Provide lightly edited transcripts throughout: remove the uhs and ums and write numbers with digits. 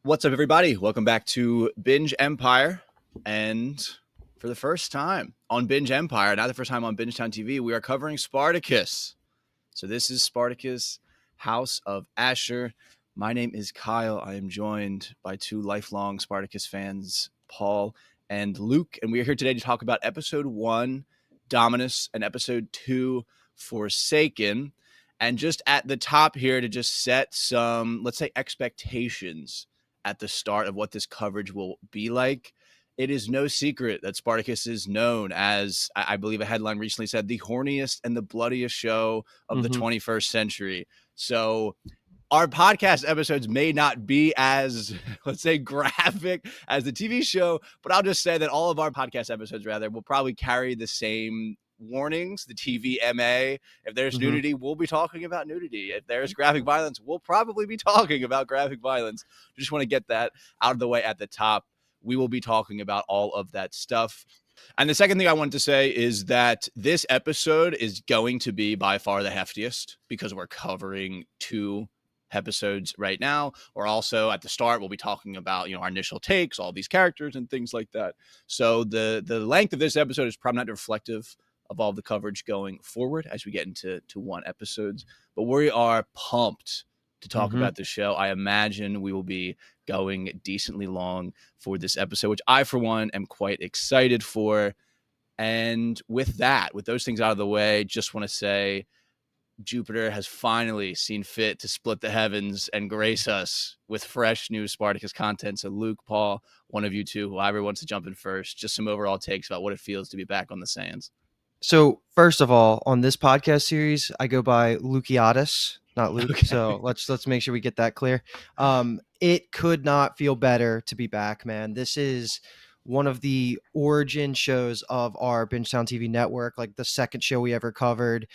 What's up, everybody? Welcome back to Binge Empire. And for the first time on Binge Empire, not the first time on Bingetown TV, we are covering Spartacus. So this is Spartacus, House of Ashur. My name is Kyle. I am joined by two lifelong Spartacus fans, Paul and Luke. And we are here today to talk about episode 1, Dominus, and episode 2, Forsaken. And just at the top here to just set some, let's say, expectations at the start of what this coverage will be like. It is no secret that Spartacus is known as, I believe a headline recently said, the horniest and the bloodiest show of the 21st century. So our podcast episodes may not be as, let's say, graphic as the TV show, but I'll just say that all of our podcast episodes, rather, will probably carry the same warnings, the TVMA. If there's nudity, we'll be talking about nudity. If there's graphic violence, we'll probably be talking about graphic violence. Just want to get that out of the way at the top. We will be talking about all of that stuff. And the second thing I wanted to say is that this episode is going to be by far the heftiest because we're covering 2 episodes right now. Or also at the start, we'll be talking about, our initial takes, all these characters and things like that. So the length of this episode is probably not reflective of all the coverage going forward as we get into 1 episodes. But we are pumped to talk about the show. I imagine we will be going decently long for this episode, which I, for one, am quite excited for. And with those things out of the way, just want to say Jupiter has finally seen fit to split the heavens and grace us with fresh new Spartacus content. So Luke, Paul, one of you two, whoever wants to jump in first, just some overall takes about what it feels to be back on the sands. So first of all, on this podcast series, I go by Lukiadis, not Luke. Okay. So let's make sure we get that clear. It could not feel better to be back, man. This is one of the origin shows of our Bingetown TV network, like the second show we ever covered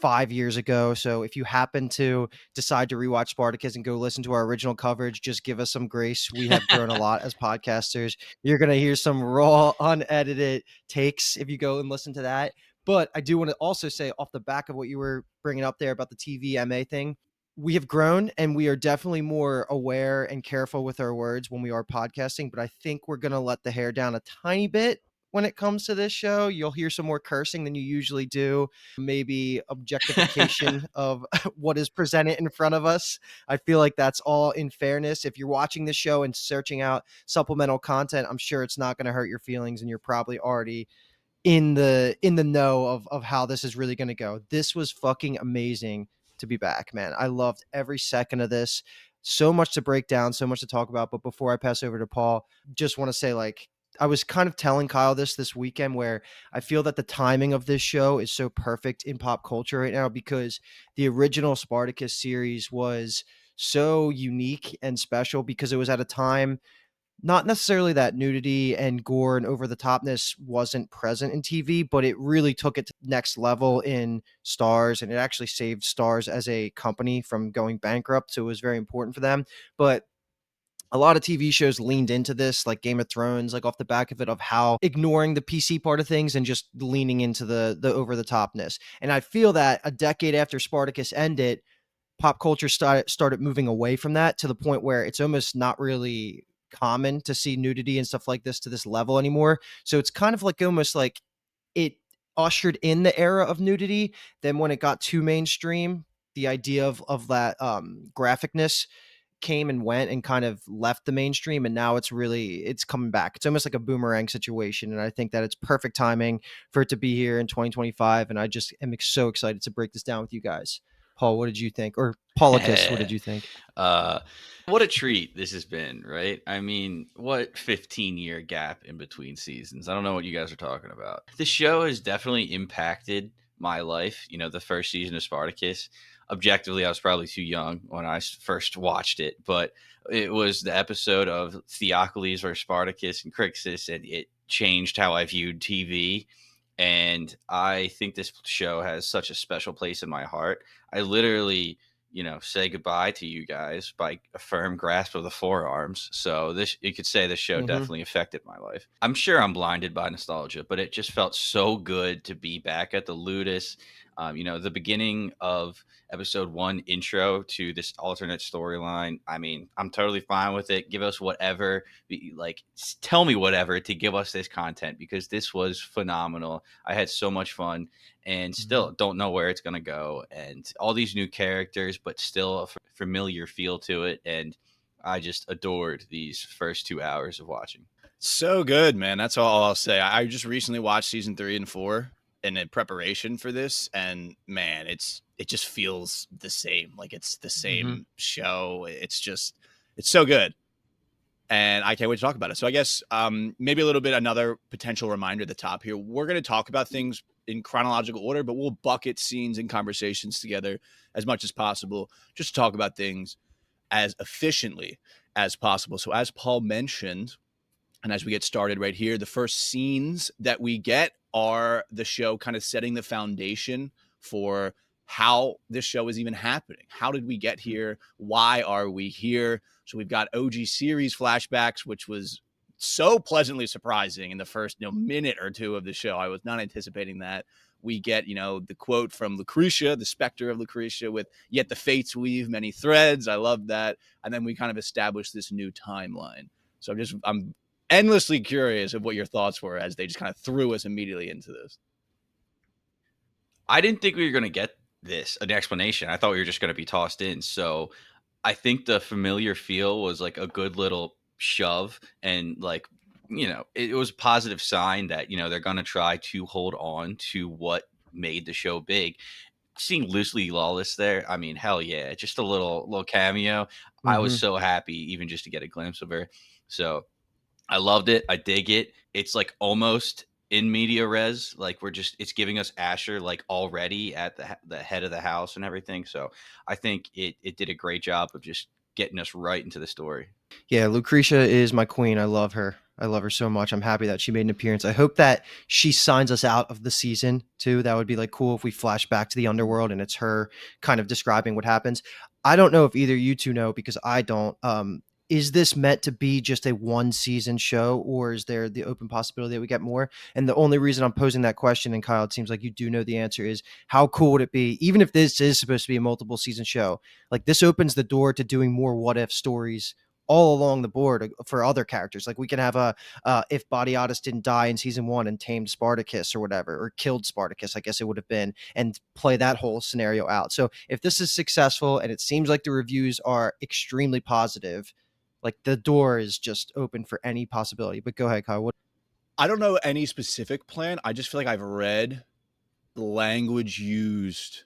5 years ago. So if you happen to decide to rewatch Spartacus and go listen to our original coverage, just give us some grace. We have grown a lot as podcasters. You're going to hear some raw, unedited takes if you go and listen to that. But I do want to also say, off the back of what you were bringing up there about the TVMA thing, we have grown and we are definitely more aware and careful with our words when we are podcasting. But I think we're going to let the hair down a tiny bit when it comes to this show. You'll hear some more cursing than you usually do, maybe objectification of what is presented in front of us. I feel like that's all in fairness. If you're watching the show and searching out supplemental content, I'm sure it's not going to hurt your feelings and you're probably already in the know of how this is really going to go. This was fucking amazing to be back, man. I loved every second of this. So much to break down, so much to talk about. But before I pass over to Paul, just want to say, I was kind of telling Kyle this weekend, where I feel that the timing of this show is so perfect in pop culture right now, because the original Spartacus series was so unique and special because it was at a time, not necessarily that nudity and gore and over the topness wasn't present in TV, but it really took it to the next level in Stars, and it actually saved Stars as a company from going bankrupt. So it was very important for them. But a lot of TV shows leaned into this, like Game of Thrones, like off the back of it, of how ignoring the PC part of things and just leaning into the over the topness. And I feel that a decade after Spartacus ended, pop culture started moving away from that to the point where it's almost not really common to see nudity and stuff like this to this level anymore. So it's kind of like almost like it ushered in the era of nudity. Then when it got too mainstream, the idea of that graphicness came and went and kind of left the mainstream, and now it's coming back. It's almost like a boomerang situation, and I think that it's perfect timing for it to be here in 2025, and I just am so excited to break this down with you guys. Paul, what did you think? Or Paulicus, what did you think? What a treat this has been, right? I mean, what 15-year gap in between seasons. I don't know what you guys are talking about. The show has definitely impacted my life. The first season of Spartacus, objectively, I was probably too young when I first watched it, but it was the episode of Theocles versus Spartacus and Crixus, and it changed how I viewed TV. And I think this show has such a special place in my heart. I literally, say goodbye to you guys by a firm grasp of the forearms. So you could say this show definitely affected my life. I'm sure I'm blinded by nostalgia, but it just felt so good to be back at the Ludus. The beginning of episode 1 intro to this alternate storyline. I mean, I'm totally fine with it. Give us whatever, like, tell me whatever to give us this content, because this was phenomenal. I had so much fun, and still don't know where it's going to go. And all these new characters, but still a familiar feel to it. And I just adored these first 2 hours of watching. So good, man. That's all I'll say. I just recently watched season 3 and 4 in preparation for this, and man, it just feels the same. Like it's the same show. It's so good, and I can't wait to talk about it. So I guess maybe a little bit another potential reminder at the top here. We're going to talk about things in chronological order, but we'll bucket scenes and conversations together as much as possible, just to talk about things as efficiently as possible. So as Paul mentioned, and as we get started right here, the first scenes that we get are the show kind of setting the foundation for how this show is even happening. How did we get here? Why are we here? So we've got OG series flashbacks, which was so pleasantly surprising in the first minute or two of the show. I was not anticipating that. We get, the quote from Lucretia, the specter of Lucretia, with "Yet the fates weave many threads." I love that. And then we kind of establish this new timeline. So I'm endlessly curious of what your thoughts were as they just kind of threw us immediately into this. I didn't think we were going to get an explanation. I thought we were just going to be tossed in. So I think the familiar feel was like a good little shove, and like, it was a positive sign that, they're going to try to hold on to what made the show big. Seeing Lucy Lawless there, I mean, hell yeah, just a little cameo. I was so happy even just to get a glimpse of her. So I loved it. I dig it. It's like almost in media res. Like it's giving us Ashur like already at the head of the house and everything. So I think it did a great job of just getting us right into the story. Yeah, Lucretia is my queen. I love her. I love her so much. I'm happy that she made an appearance. I hope that she signs us out of the season too. That would be like cool if we flash back to the underworld and it's her kind of describing what happens. I don't know if either you two know, because I don't. Is this meant to be just a one season show, or is there the open possibility that we get more? And the only reason I'm posing that question, and Kyle, it seems like you do know the answer, is how cool would it be, even if this is supposed to be a multiple season show, like this opens the door to doing more what if stories all along the board for other characters. Like we can have a if Badiatus didn't die in season 1 and tamed Spartacus or whatever, or killed Spartacus, I guess it would have been, and play that whole scenario out. So if this is successful, and it seems like the reviews are extremely positive, like the door is just open for any possibility. But go ahead, Kyle. I don't know any specific plan. I just feel like I've read the language used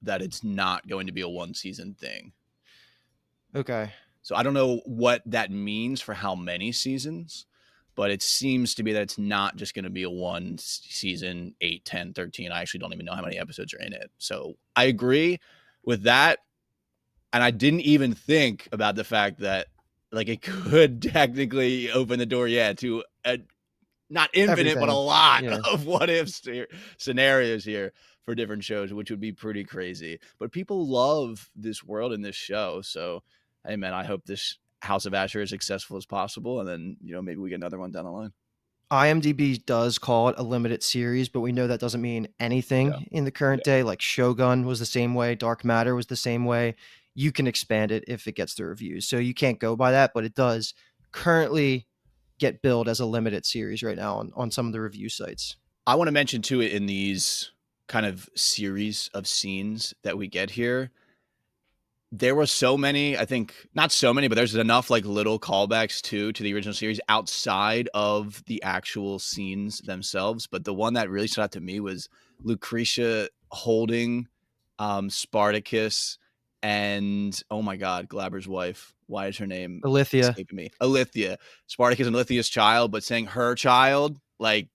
that it's not going to be a one season thing. Okay. So I don't know what that means for how many seasons, but it seems to be that it's not just going to be a one season, 8, 10, 13. I actually don't even know how many episodes are in it. So I agree with that. And I didn't even think about the fact that like it could technically open the door, to not infinite, but a lot of what if scenarios here for different shows, which would be pretty crazy. But people love this world in this show. So, hey, man, I hope this House of Ashur is successful as possible. And then, maybe we get another one down the line. IMDb does call it a limited series, but we know that doesn't mean anything in the current day. Like Shogun was the same way. Dark Matter was the same way. You can expand it if it gets the reviews. So you can't go by that, but it does currently get billed as a limited series right now on some of the review sites. I want to mention too, in these kind of series of scenes that we get here, there were so many, I think not so many, but there's enough like little callbacks to the original series outside of the actual scenes themselves. But the one that really stood out to me was Lucretia holding Spartacus and, oh my God, Glaber's wife. Why is her name Alithia escaping me? Alithia. Spartacus and Lithia's child, but saying her child, like,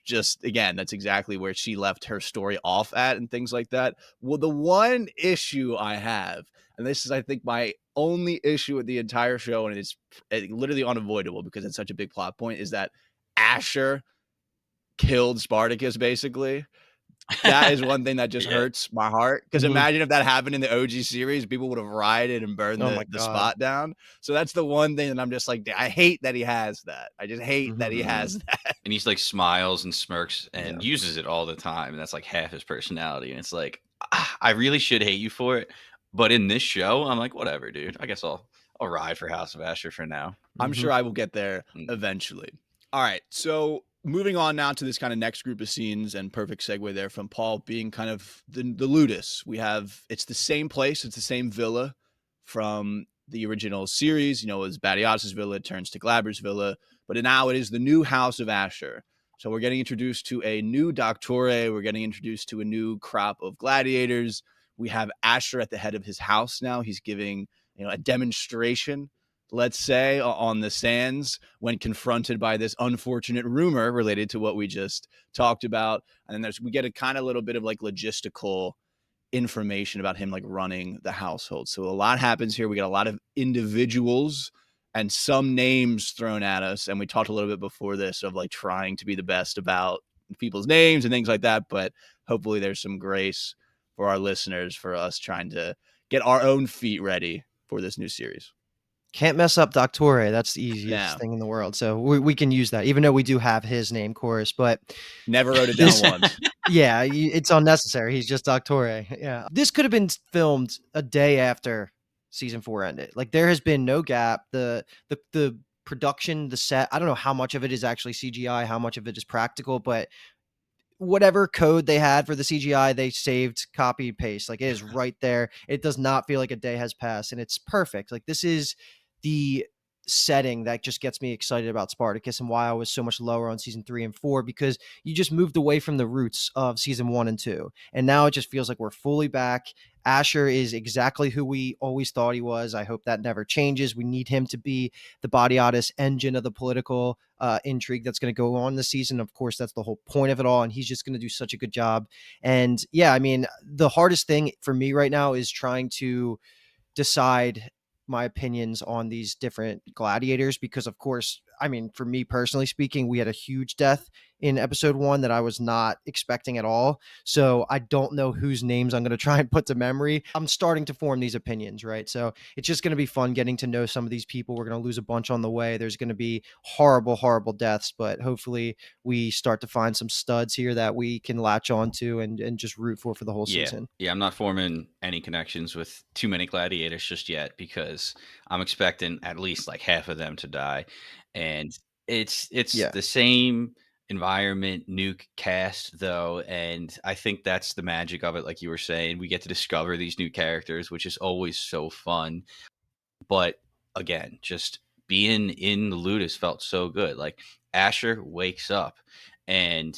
just again, that's exactly where she left her story off at and things like that. Well, the one issue I have, and this is, I think, my only issue with the entire show, and it's literally unavoidable because it's such a big plot point, is that Ashur killed Spartacus, basically. That is one thing that just Yeah. hurts my heart. Because Mhm. imagine if that happened in the OG series, people would have rioted and burned Oh the my God. spot down. So that's the one thing that I'm just like, I hate that he has that. I just hate that he Mhm. has that. And he's like smiles and smirks Yeah. and uses it all the time. And that's like half his personality. And it's like, I really should hate you for it. But in this show, I'm like, whatever, dude. I guess I'll ride for House of Ashur for now. I'm Mhm. sure I will get there Mm. eventually. All right. So moving on now to this kind of next group of scenes, and perfect segue there from Paul being kind of the ludus. It's the same place, it's the same villa from the original series. You know, it was Badiatus' villa, it turns to Glaber's villa, but now it is the new House of Ashur. So we're getting introduced to a new Doctore. We're getting introduced to a new crop of gladiators. We have Ashur at the head of his house now. He's giving, a demonstration, let's say, on the sands when confronted by this unfortunate rumor related to what we just talked about. And then we get a kind of little bit of like logistical information about him like running the household. So a lot happens here. We get a lot of individuals and some names thrown at us. And we talked a little bit before this of like trying to be the best about people's names and things like that. But hopefully there's some grace for our listeners for us trying to get our own feet ready for this new series. Can't mess up Doctore. That's the easiest Yeah. thing in the world. So we can use that, even though we do have his name chorus. But Never wrote it down this, once. yeah, it's unnecessary. He's just Doctore. Yeah. This could have been filmed a day after season 4 ended. Like there has been no gap. The production, the set, I don't know how much of it is actually CGI, how much of it is practical, but whatever code they had for the CGI, they saved, copy, paste. Like it is right there. It does not feel like a day has passed, and it's perfect. Like this is the setting that just gets me excited about Spartacus and why I was so much lower on season 3 and 4, because you just moved away from the roots of season 1 and 2. And now it just feels like we're fully back. Ashur is exactly who we always thought he was. I hope that never changes. We need him to be the Badiatus engine of the political intrigue that's going to go on this season. Of course, that's the whole point of it all. And he's just going to do such a good job. And yeah, I mean, the hardest thing for me right now is trying to decide my opinions on these different gladiators, because of course, I mean, for me personally speaking, we had a huge death in episode 1 that I was not expecting at all. So I don't know whose names I'm going to try and put to memory. I'm starting to form these opinions, right? So it's just going to be fun getting to know some of these people. We're going to lose a bunch on the way. There's going to be horrible, horrible deaths, but hopefully we start to find some studs here that we can latch onto and just root for the whole Yeah. season. Yeah, I'm not forming any connections with too many gladiators just yet because I'm expecting at least like half of them to die. And it's Yeah. the same environment, new cast though, and I think that's the magic of it. Like you were saying, we get to discover these new characters, which is always so fun. But again, just being in the Ludus felt so good. Like Asher wakes up and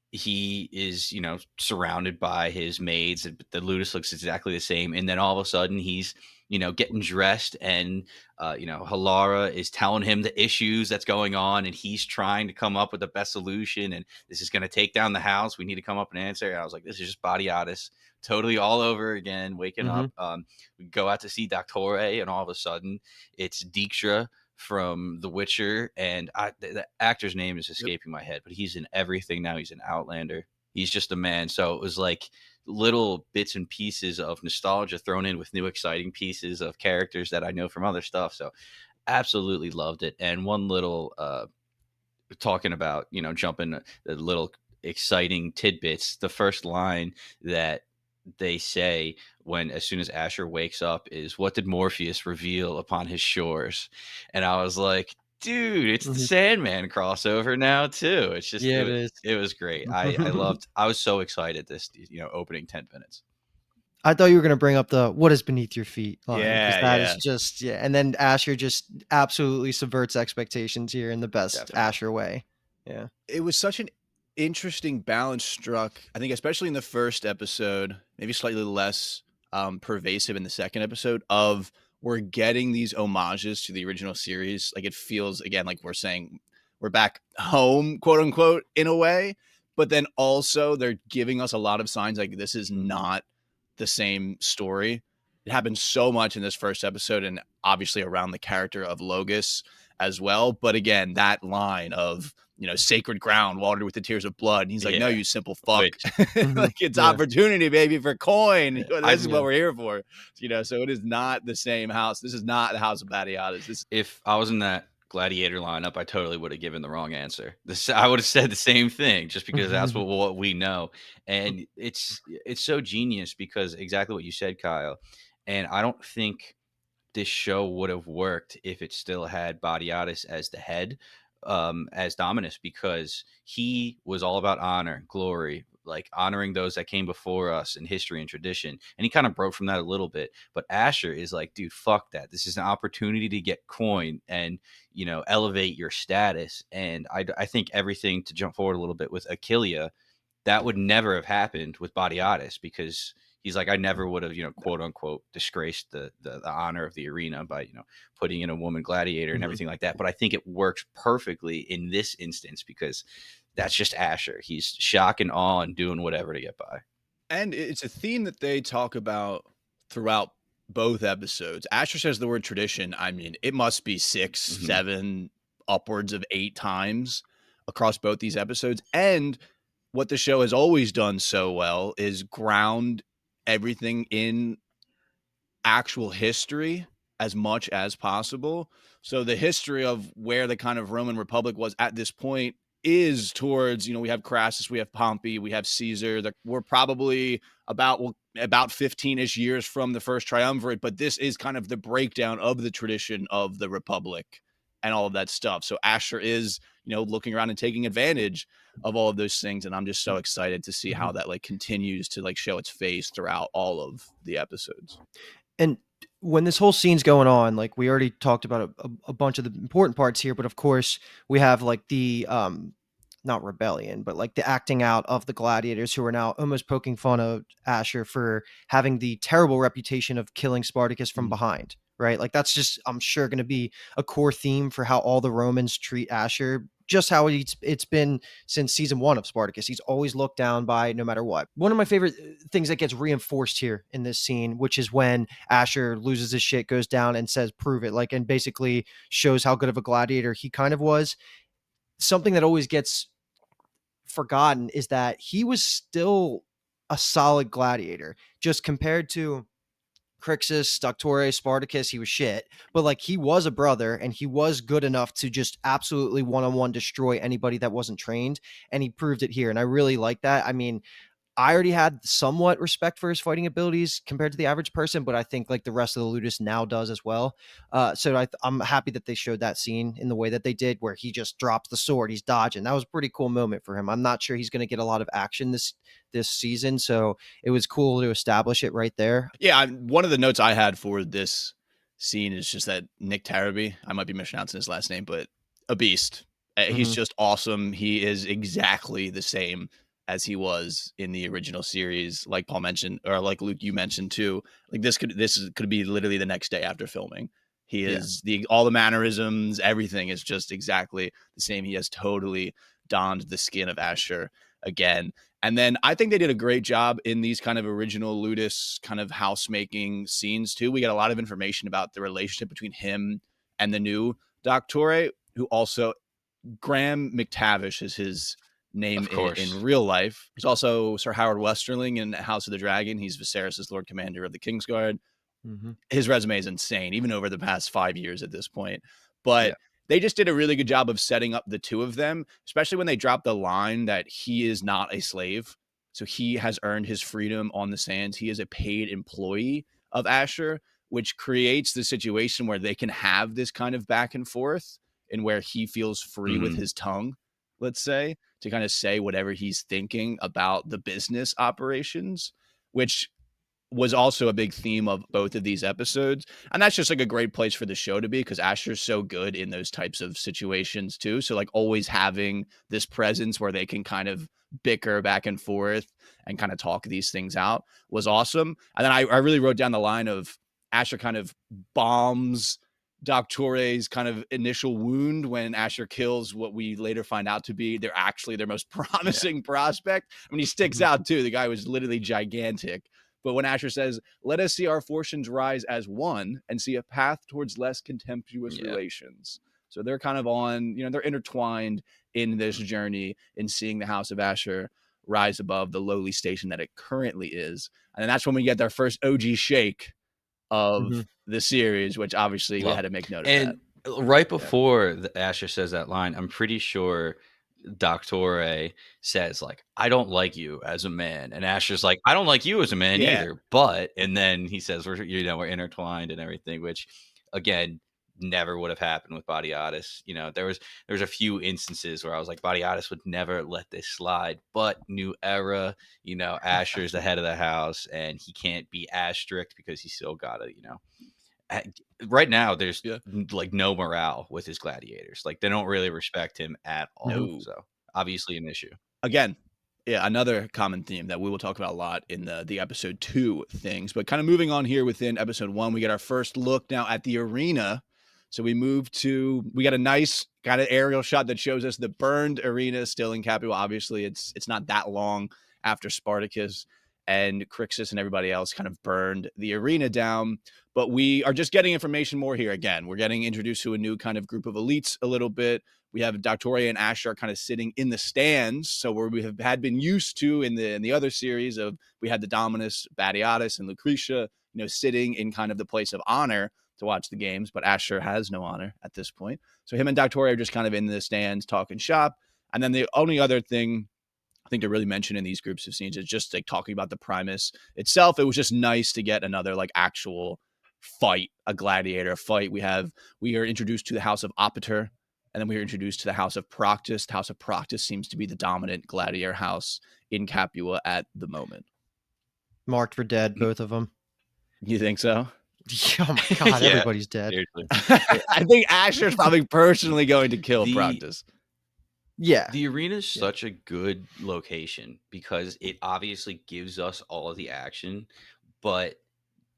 he is, surrounded by his maids. The Ludus looks exactly the same, and then all of a sudden he's, getting dressed, and Halara is telling him the issues that's going on, and he's trying to come up with the best solution. And this is going to take down the house. We need to come up with an answer. And I was like, this is just Badiatus, totally all over again, waking Mm-hmm. up. We go out to see Doctore, and all of a sudden it's Dijkstra from The Witcher, and the actor's name is escaping my head, but he's in everything now. He's an Outlander. He's just a man. So it was like little bits and pieces of nostalgia thrown in with new exciting pieces of characters that I know from other stuff. So absolutely loved it. And one little talking about, jumping the little exciting tidbits, the first line that they say when as soon as Asher wakes up is, what did Morpheus reveal upon his shores? And I was like, dude, it's the Mm-hmm. Sandman crossover now too. It's just Yeah, it is. it was great. I was so excited this opening 10 minutes. I thought you were going to bring up the "what is beneath your feet" line, because Yeah, that is yeah. just, yeah. And then Asher just absolutely subverts expectations here in the best Definitely. Asher way. Yeah. It was such an interesting balance struck. I think especially in the first episode, maybe slightly less pervasive in the second episode, of we're getting these homages to the original series. Like it feels again like we're saying we're back home, quote unquote, in a way. But then also they're giving us a lot of signs like this is not the same story. It happened so much in this first episode, and obviously around the character of Logus as well. But again, that line of, sacred ground watered with the tears of blood. And he's like, no, Yeah. you simple fuck. Which Mhm. Like, it's Yeah. opportunity, baby, for coin. I This is what we're here for. So it is not the same house. This is not the house of Batiatas. if I was in that gladiator lineup, I totally would have given the wrong answer. I would have said the same thing just because that's what we know. And it's so genius because exactly what you said, Kyle. And I don't think this show would have worked if it still had Batiatus as the head, as Dominus, because he was all about honor, glory, like honoring those that came before us in history and tradition. And he kind of broke from that a little bit. But Ashur is like, dude, fuck that. This is an opportunity to get coin and, elevate your status. And I think everything, to jump forward a little bit with Achillea, that would never have happened with Batiatus because he's like, I never would have, quote unquote, disgraced the honor of the arena by, putting in a woman gladiator and everything like that. But I think it works perfectly in this instance because that's just Ashur. He's shock and awe and doing whatever to get by. And it's a theme that they talk about throughout both episodes. Asher says the word tradition. I mean, it must be 6, Mhm. 7, upwards of 8 times across both these episodes. And what the show has always done so well is ground everything in actual history as much as possible. So the history of where the kind of Roman Republic was at this point is towards, we have Crassus, we have Pompey, we have Caesar. That we're probably about 15-ish years from the first triumvirate, but this is kind of the breakdown of the tradition of the Republic and all of that stuff. So Asher is, looking around and taking advantage of all of those things. And I'm just so excited to see how that continues to show its face throughout all of the episodes. And when this whole scene's going on, like we already talked about a bunch of the important parts here, but of course we have like the not rebellion, but like the acting out of the gladiators who are now almost poking fun of Asher for having the terrible reputation of killing Spartacus from behind, right? Like that's just, I'm sure, going to be a core theme for how all the Romans treat Asher, just how it's been since season 1 of Spartacus. He's always looked down by no matter what. One of my favorite things that gets reinforced here in this scene, which is when Asher loses his shit, goes down and says, prove it, and basically shows how good of a gladiator he kind of was. Something that always gets forgotten is that he was still a solid gladiator, just compared to Crixus, Doctore, Spartacus. He was shit, but he was a brother and he was good enough to just absolutely one-on-one destroy anybody that wasn't trained. And he proved it here. And I really like that. I mean, I already had somewhat respect for his fighting abilities compared to the average person, but I think the rest of the Ludus now does as well. So I'm happy that they showed that scene in the way that they did, where he just drops the sword, he's dodging. That was a pretty cool moment for him. I'm not sure he's going to get a lot of action this season, so it was cool to establish it right there. Yeah, one of the notes I had for this scene is just that Nick Taraby, I might be mispronouncing his last name, but a beast. He's just awesome. He is exactly the same as he was in the original series, like Paul mentioned, or like Luke, you mentioned too. Like this could be literally the next day after filming. He is all the mannerisms, everything is just exactly the same. He has totally donned the skin of Ashur again. And then I think they did a great job in these kind of original Ludus kind of housemaking scenes too. We got a lot of information about the relationship between him and the new Doctore, who also Graham McTavish is his name Of course. in real life. He's also Sir Howard Westerling in House of the Dragon. He's Viserys' Lord Commander of the Kingsguard. His resume is insane, even over the past 5 years at this point. But they just did a really good job of setting up the two of them, especially when they dropped the line that he is not a slave. So he has earned his freedom on the sands. He is a paid employee of Ashur, which creates the situation where they can have this kind of back and forth and where he feels free with his tongue, let's say, to kind of say whatever he's thinking about the business operations, which was also a big theme of both of these episodes. And that's just a great place for the show to be, because Asher's so good in those types of situations too. So always having this presence where they can kind of bicker back and forth and kind of talk these things out was awesome. And then I really wrote down the line of Asher kind of bombs Doctore's kind of initial wound when Asher kills what we later find out to be their most promising prospect. I mean, he sticks out too. The guy was literally gigantic. But when Ashur says, "Let us see our fortunes rise as one and see a path towards less contemptuous relations." So they're kind of on, they're intertwined in this journey in seeing the house of Ashur rise above the lowly station that it currently is. And that's when we get our first OG shake of the series, which obviously we had to make note of that. And right before the Asher says that line, I'm pretty sure Doctore says, like, "I don't like you as a man," and Asher's like, "I don't like you as a man either." But and then he says, "We're intertwined and everything," which again never would have happened with Badiatus. There was a few instances where I was like, Badiatus would never let this slide. But new era, Asher's the head of the house, and he can't be as strict because he's still got to, right now there's like no morale with his gladiators. Like they don't really respect him at all. No. So obviously an issue. Again, another common theme that we will talk about a lot in the episode 2 things. But kind of moving on here within episode 1, we get our first look now at the arena. So we got a nice kind of aerial shot that shows us the burned arena still in Capua. Obviously, it's not that long after Spartacus and Crixus and everybody else kind of burned the arena down. But we are just getting information more here again. We're getting introduced to a new kind of group of elites a little bit. We have Doctoria and Ashur kind of sitting in the stands. So where we had been used to in the other series of, we had the Dominus, Badiatus, and Lucretia, sitting in kind of the place of honor to watch the games, but Ashur has no honor at this point. So him and Doctoria are just kind of in the stands talking shop. And then the only other thing I think to really mention in these groups of scenes is just like talking about the Primus itself. It was just nice to get another like actual fight, a gladiator fight. We are introduced to the house of Opiter, and then we are introduced to the house of Proctus. The house of Proctus seems to be the dominant gladiator house in Capua at the moment. Marked for dead, both of them. You think so? Oh my god, everybody's dead. I think Ashur's probably personally going to kill Proctus. Yeah. The arena is such a good location because it obviously gives us all of the action, but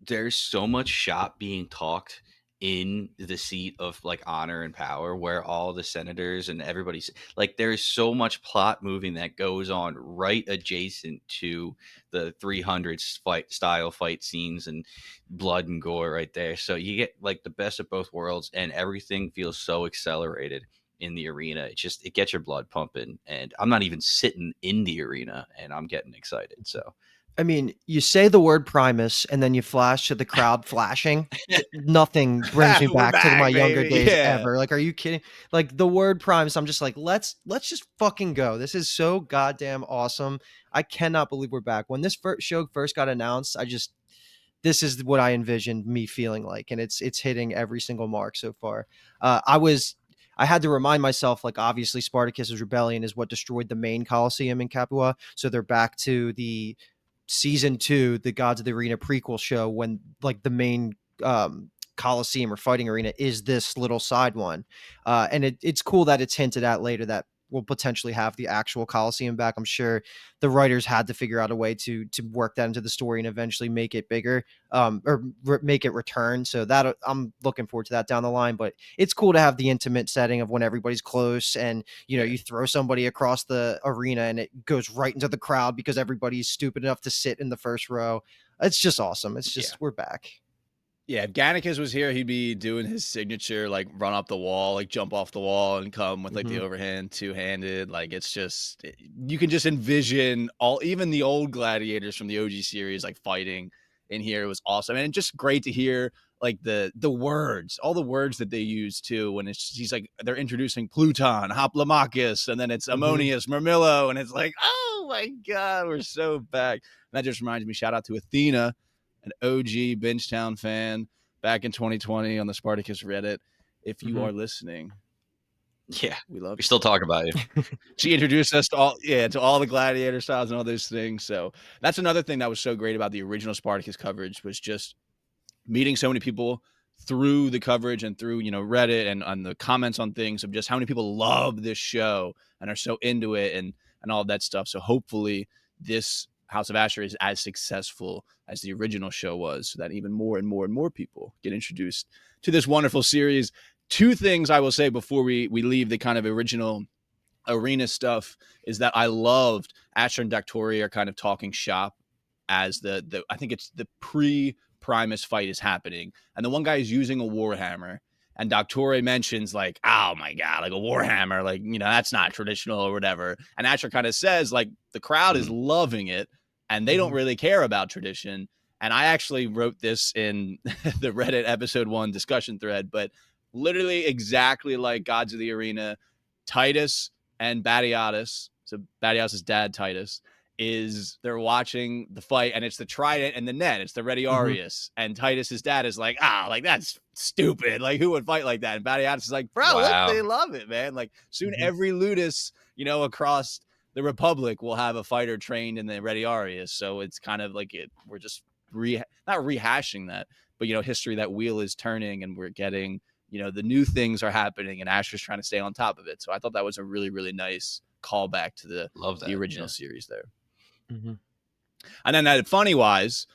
there's so much shop being talked in the seat of like honor and power, where all the senators and everybody's like, there's so much plot moving that goes on right adjacent to the 300s style fight scenes and blood and gore right there. So you get like the best of both worlds, and everything feels so accelerated in the arena. It gets your blood pumping, and I'm not even sitting in the arena and I'm getting excited. So I mean, you say the word Primus and then you flash to the crowd flashing. Nothing brings me back to my younger days ever. Like, are you kidding? Like the word Primus, I'm just like, let's just fucking go. This is so goddamn awesome. I cannot believe we're back. When this show first got announced, this is what I envisioned me feeling like, and it's hitting every single mark so far. I had to remind myself, like, obviously Spartacus's rebellion is what destroyed the main Colosseum in Capua. So they're back to the season 2, the Gods of the Arena prequel show, when like the main Coliseum or fighting arena is this little side one. And it's cool that it's hinted at later that we'll potentially have the actual Coliseum back. I'm sure the writers had to figure out a way to work that into the story and eventually make it bigger, make it return. So that I'm looking forward to that down the line. But it's cool to have the intimate setting of when everybody's close, and you throw somebody across the arena and it goes right into the crowd because everybody's stupid enough to sit in the first row. It's just awesome. It's just we're back. Yeah, if Gannicus was here, he'd be doing his signature, like run up the wall, like jump off the wall and come with like the overhand two-handed. Like it's just, you can just envision even the old gladiators from the OG series, like fighting in here. It was awesome. And just great to hear like the words, all the words that they use too. When he's like, they're introducing Pluton, Hoplomachus, and then it's Ammonius, Murmillo. And it's like, oh my God, we're so back. And that just reminds me, shout out to Athena, an OG Bingetown fan back in 2020 on the Spartacus Reddit. If you are listening, we love you. We still talk about you. She introduced us to all the gladiator styles and all those things. So that's another thing that was so great about the original Spartacus coverage, was just meeting so many people through the coverage and through, Reddit and on the comments on things, of just how many people love this show and are so into it and all of that stuff. So hopefully this House of Ashur is as successful as the original show was, so that even more and more and more people get introduced to this wonderful series. 2 things I will say before we leave the kind of original arena stuff is that I loved Ashur and Doctoria are kind of talking shop as the I think it's the pre-Primus fight is happening, and the one guy is using a warhammer, and Doctore mentions like, oh my god, like a warhammer, like, you know, that's not traditional or whatever. And Asher kind of says like the crowd is loving it, and they don't really care about tradition. And I actually wrote this in the Reddit episode 1 discussion thread, but literally exactly like Gods of the Arena, Titus and Batiatus, so Batiatus' dad Titus, is they're watching the fight, and it's the trident and the net. It's the Retiarius, and Titus's dad is like, like that's stupid. Like, who would fight like that? And Batiatus is like, bro, look, they love it, man. Like, soon every ludus, you know, across the Republic will have a fighter trained in the Retiarius. So it's kind of like we're just not rehashing that, but, you know, history, that wheel is turning, and we're getting, you know, the new things are happening, and Asher's trying to stay on top of it. So I thought that was a really, really nice callback to the original series there. And then that funny wise,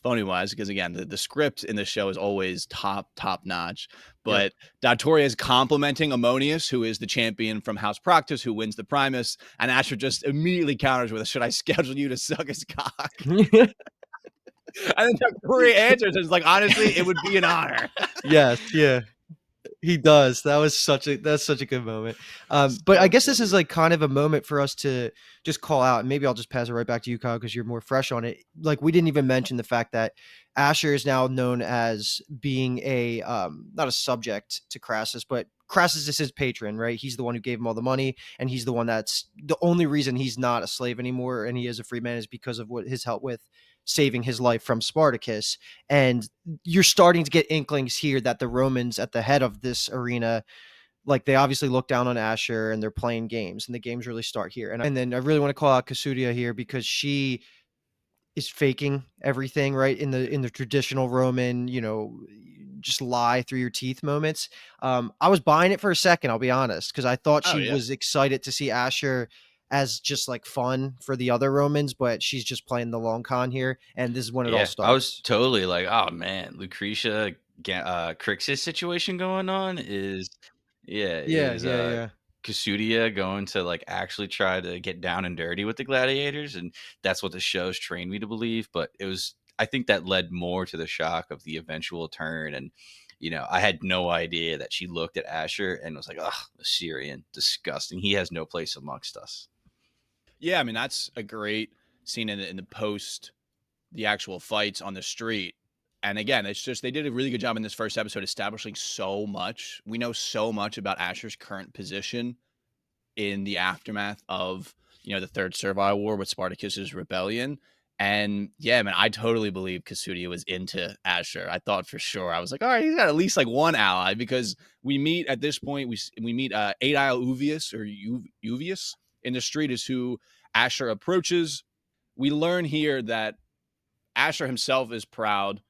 because again, the script in the show is always top notch. But Doctore is complimenting Ammonius, who is the champion from House Proctus, who wins the Primus, and Asher just immediately counters with, "Should I schedule you to suck his cock?" And then Doctore answers, and it's like, honestly, it would be an honor. Yes, yeah. He does. That's such a good moment. But I guess this is like kind of a moment for us to just call out, and maybe I'll just pass it right back to you, Kyle, because you're more fresh on it. Like, we didn't even mention the fact that Ashur is now known as being a not a subject to Crassus, but Crassus is his patron, right? He's the one who gave him all the money, and he's the one that's the only reason he's not a slave anymore and he is a free man is because of what his help with saving his life from Spartacus. And you're starting to get inklings here that the Romans at the head of this arena, like, they obviously look down on Ashur and they're playing games, and the games really start here. And then I really want to call out Casudia here, because she is faking everything, right? In the traditional Roman, you know, just lie through your teeth moments. I was buying it for a second, I'll be honest, because I thought she was excited to see Ashur as just like fun for the other Romans, but she's just playing the long con here, and this is when it all starts. I was totally like, oh man, Lucretia Crixus situation going on is Casudia going to like actually try to get down and dirty with the gladiators, and that's what the show's trained me to believe. But I think that led more to the shock of the eventual turn. And, you know, I had no idea that she looked at Ashur and was like, ugh, Assyrian, disgusting. He has no place amongst us. Yeah, I mean, that's a great scene in the post, the actual fights on the street. And again, it's just, they did a really good job in this first episode establishing so much. We know so much about Ashur's current position in the aftermath of, you know, the Third Servile War with Spartacus's rebellion. And yeah, man, I totally believe Casudia was into Ashur. I thought for sure, I was like, all right, he's got at least like one ally, because we meet at this point, we meet Adile Uvius, or Uvius in the street, is who Ashur approaches. We learn here that Ashur himself is proud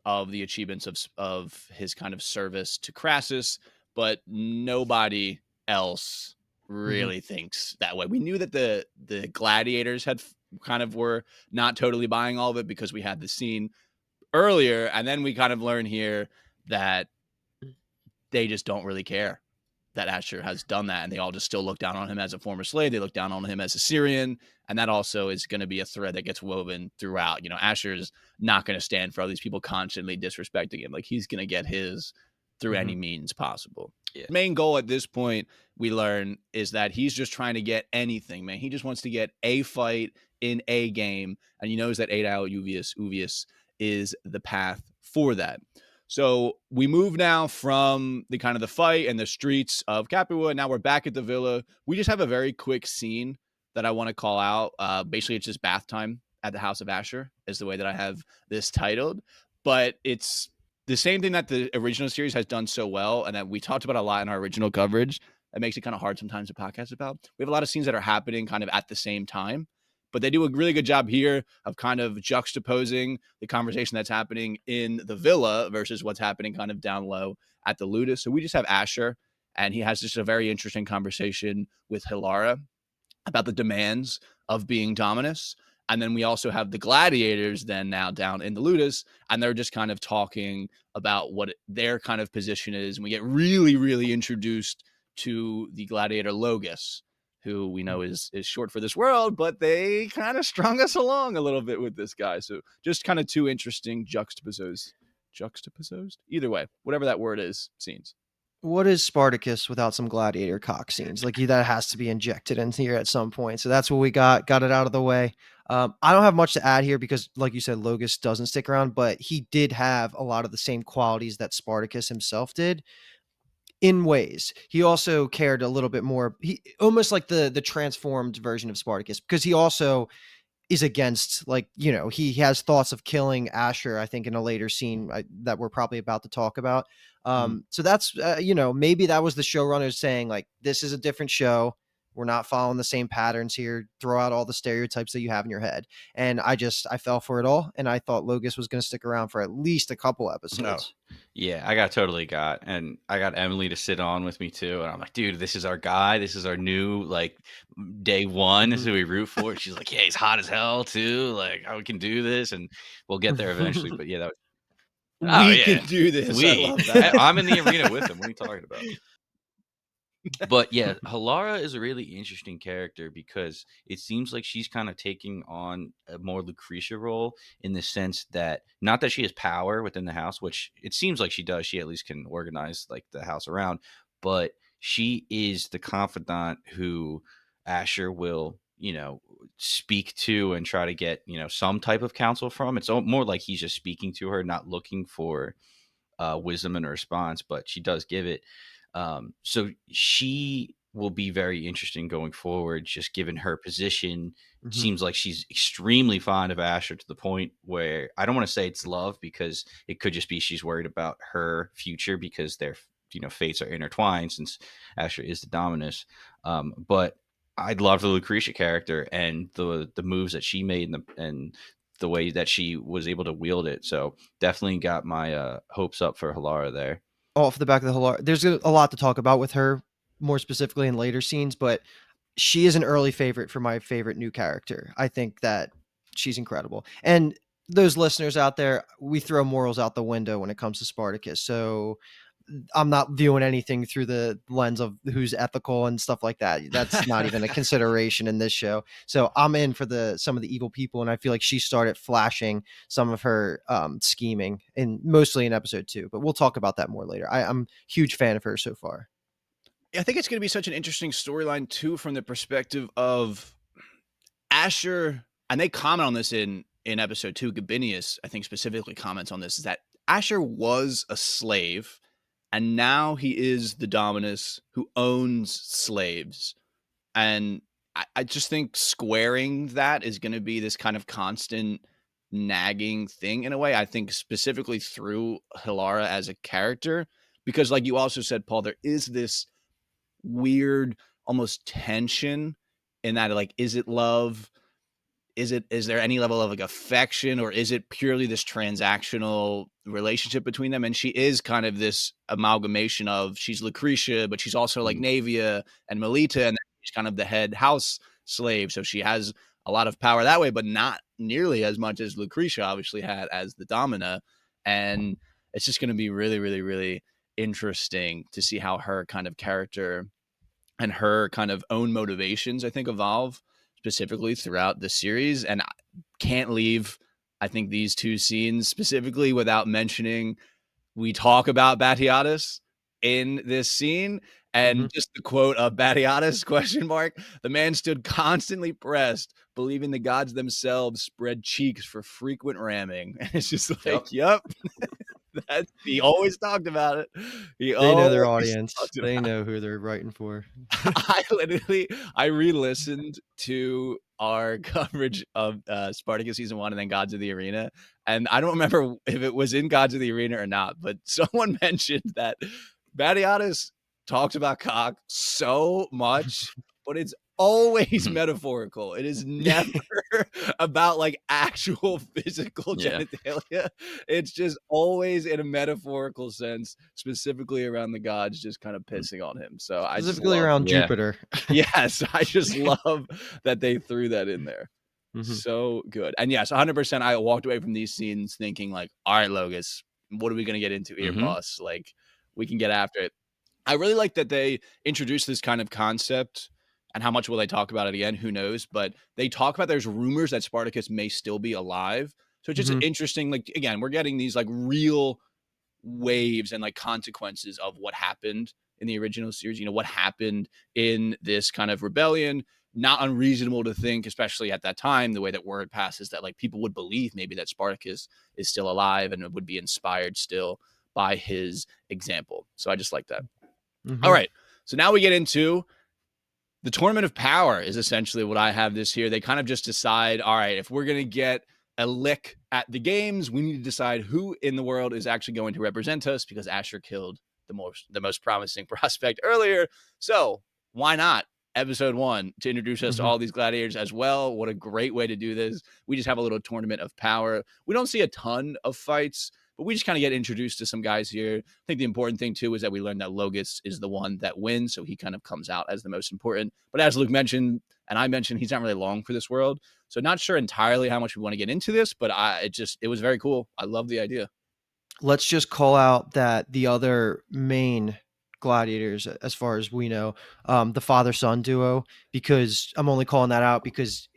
of the achievements of his kind of service to Crassus, but nobody else really thinks that way. We knew that the gladiators had kind of were not totally buying all of it, because we had the scene earlier, and then we kind of learn here that they just don't really care that Ashur has done that, and they all just still look down on him as a former slave. They look down on him as a Syrian, and that also is going to be a thread that gets woven throughout. You know, Ashur is not going to stand for all these people constantly disrespecting him. Like, he's going to get his through any means possible. Yeah. Main goal at this point, we learn, is that he's just trying to get anything, man. He just wants to get a fight in a game, and he knows that Adile Uvius is the path for that. So we move now from the kind of the fight and the streets of Capua. Now we're back at the villa. We just have a very quick scene that I want to call out. Basically, it's just bath time at the house of Ashur is the way that I have this titled. But it's the same thing that the original series has done so well, and that we talked about a lot in our original coverage. That makes it kind of hard sometimes to podcast about. We have a lot of scenes that are happening kind of at the same time. But they do a really good job here of kind of juxtaposing the conversation that's happening in the villa versus what's happening kind of down low at the ludus. So we just have Ashur, and he has just a very interesting conversation with Hilara about the demands of being Dominus. And then we also have the gladiators then now down in the ludus, and they're just kind of talking about what their kind of position is. And we get really, really introduced to the gladiator Logus, who we know is short for this world, but they kind of strung us along a little bit with this guy. So just kind of two interesting juxtaposed, either way, whatever that word is, scenes. What is Spartacus without some gladiator cock scenes? Like that has to be injected in here at some point. So that's what we got it out of the way. I don't have much to add here because, like you said, Logus doesn't stick around, but he did have a lot of the same qualities that Spartacus himself did. In ways, he also cared a little bit more. He almost like the transformed version of Spartacus, because he also is against, like, he has thoughts of killing Ashur, I think, in a later scene that we're probably about to talk about. So that's maybe that was the showrunners saying, like, this is a different show. We're not following the same patterns here. Throw out all the stereotypes that you have in your head. And I fell for it all. And I thought Logus was going to stick around for at least a couple episodes. Oh, yeah, I got Emily to sit on with me too. And I'm like, dude, this is our guy. This is our new, like, day one. This is who we root for. She's like, yeah, he's hot as hell too. Like, how we can do this. And we'll get there eventually. But yeah, We can do this. I love that. I'm in the arena with him. What are you talking about? But yeah, Halara is a really interesting character because it seems like she's kind of taking on a more Lucretia role, in the sense that, not that she has power within the house, which it seems like she does. She at least can organize, like, the house around, but she is the confidant who Ashur will, speak to and try to get, some type of counsel from. It's more like he's just speaking to her, not looking for wisdom in a response, but she does give it. So she will be very interesting going forward, just given her position. Seems like she's extremely fond of Ashur, to the point where I don't want to say it's love, because it could just be she's worried about her future, because their fates are intertwined, since Ashur is the Dominus. But I love the Lucretia character and the moves that she made, and the way that she was able to wield it. So definitely got my hopes up for Halara there. Off the back of the Halara, there's a lot to talk about with her, more specifically in later scenes, but she is an early favorite for my favorite new character. I think that she's incredible. And those listeners out there, we throw morals out the window when it comes to Spartacus. So I'm not viewing anything through the lens of who's ethical and stuff like that. That's not even a consideration in this show. So I'm in for some of the evil people, and I feel like she started flashing some of her scheming, mostly in episode 2. But we'll talk about that more later. I'm a huge fan of her so far. I think it's going to be such an interesting storyline too, from the perspective of Ashur, and they comment on this in episode 2. Gabinius, I think, specifically comments on this, is that Ashur was a slave, and now he is the Dominus who owns slaves. And I just think squaring that is going to be this kind of constant nagging thing, in a way. I think specifically through Halara as a character, because, like you also said, Paul, there is this weird almost tension in that, like, is it love? Is there any level of, like, affection, or is it purely this transactional relationship between them? And she is kind of this amalgamation of, she's Lucretia, but she's also like Navia and Melita, and she's kind of the head house slave. So she has a lot of power that way, but not nearly as much as Lucretia obviously had as the Domina. And it's just going to be really, really, really interesting to see how her kind of character and her kind of own motivations, I think, evolve specifically throughout the series. And I can't leave, I think, these two scenes specifically without mentioning, we talk about Batiatus in this scene, and just the quote of Batiatus, ? The man stood constantly pressed, believing the gods themselves spread cheeks for frequent ramming. And it's just like, yep. He always talked about it. They know their audience. They know who they're writing for. I re-listened to our coverage of Spartacus season 1 and then Gods of the Arena, and I don't remember if it was in Gods of the Arena or not, but someone mentioned that Batiatus talks about cock so much, but it's always metaphorical. It is never about, like, actual physical genitalia. It's just always in a metaphorical sense, specifically around the gods just kind of pissing on him. So I specifically around Jupiter. Yes, I just love that they threw that in there. So good. And yes, 100%. I walked away from these scenes thinking, like, all right, Logus, what are we going to get into here, boss? Like, we can get after it. I really like that they introduced this kind of concept And how much will they talk about it again? Who knows? But they talk about there's rumors that Spartacus may still be alive. So it's just interesting. Like, again, we're getting these like real waves and like consequences of what happened in the original series. What happened in this kind of rebellion. Not unreasonable to think, especially at that time, the way that word passes, that like people would believe maybe that Spartacus is still alive and would be inspired still by his example. So I just like that. All right. So now we get into the Tournament of Power is essentially what I have this here. They kind of just decide, all right, if we're going to get a lick at the games, we need to decide who in the world is actually going to represent us, because Ashur killed the most promising prospect earlier. So why not episode 1 to introduce us to all these gladiators as well? What a great way to do this. We just have a little Tournament of Power. We don't see a ton of fights, but we just kind of get introduced to some guys here. I think the important thing, too, is that we learn that Logus is the one that wins, so he kind of comes out as the most important. But as Luke mentioned, and I mentioned, he's not really long for this world. So not sure entirely how much we want to get into this, but it was very cool. I love the idea. Let's just call out that the other main gladiators, as far as we know, the father-son duo, because I'm only calling that out because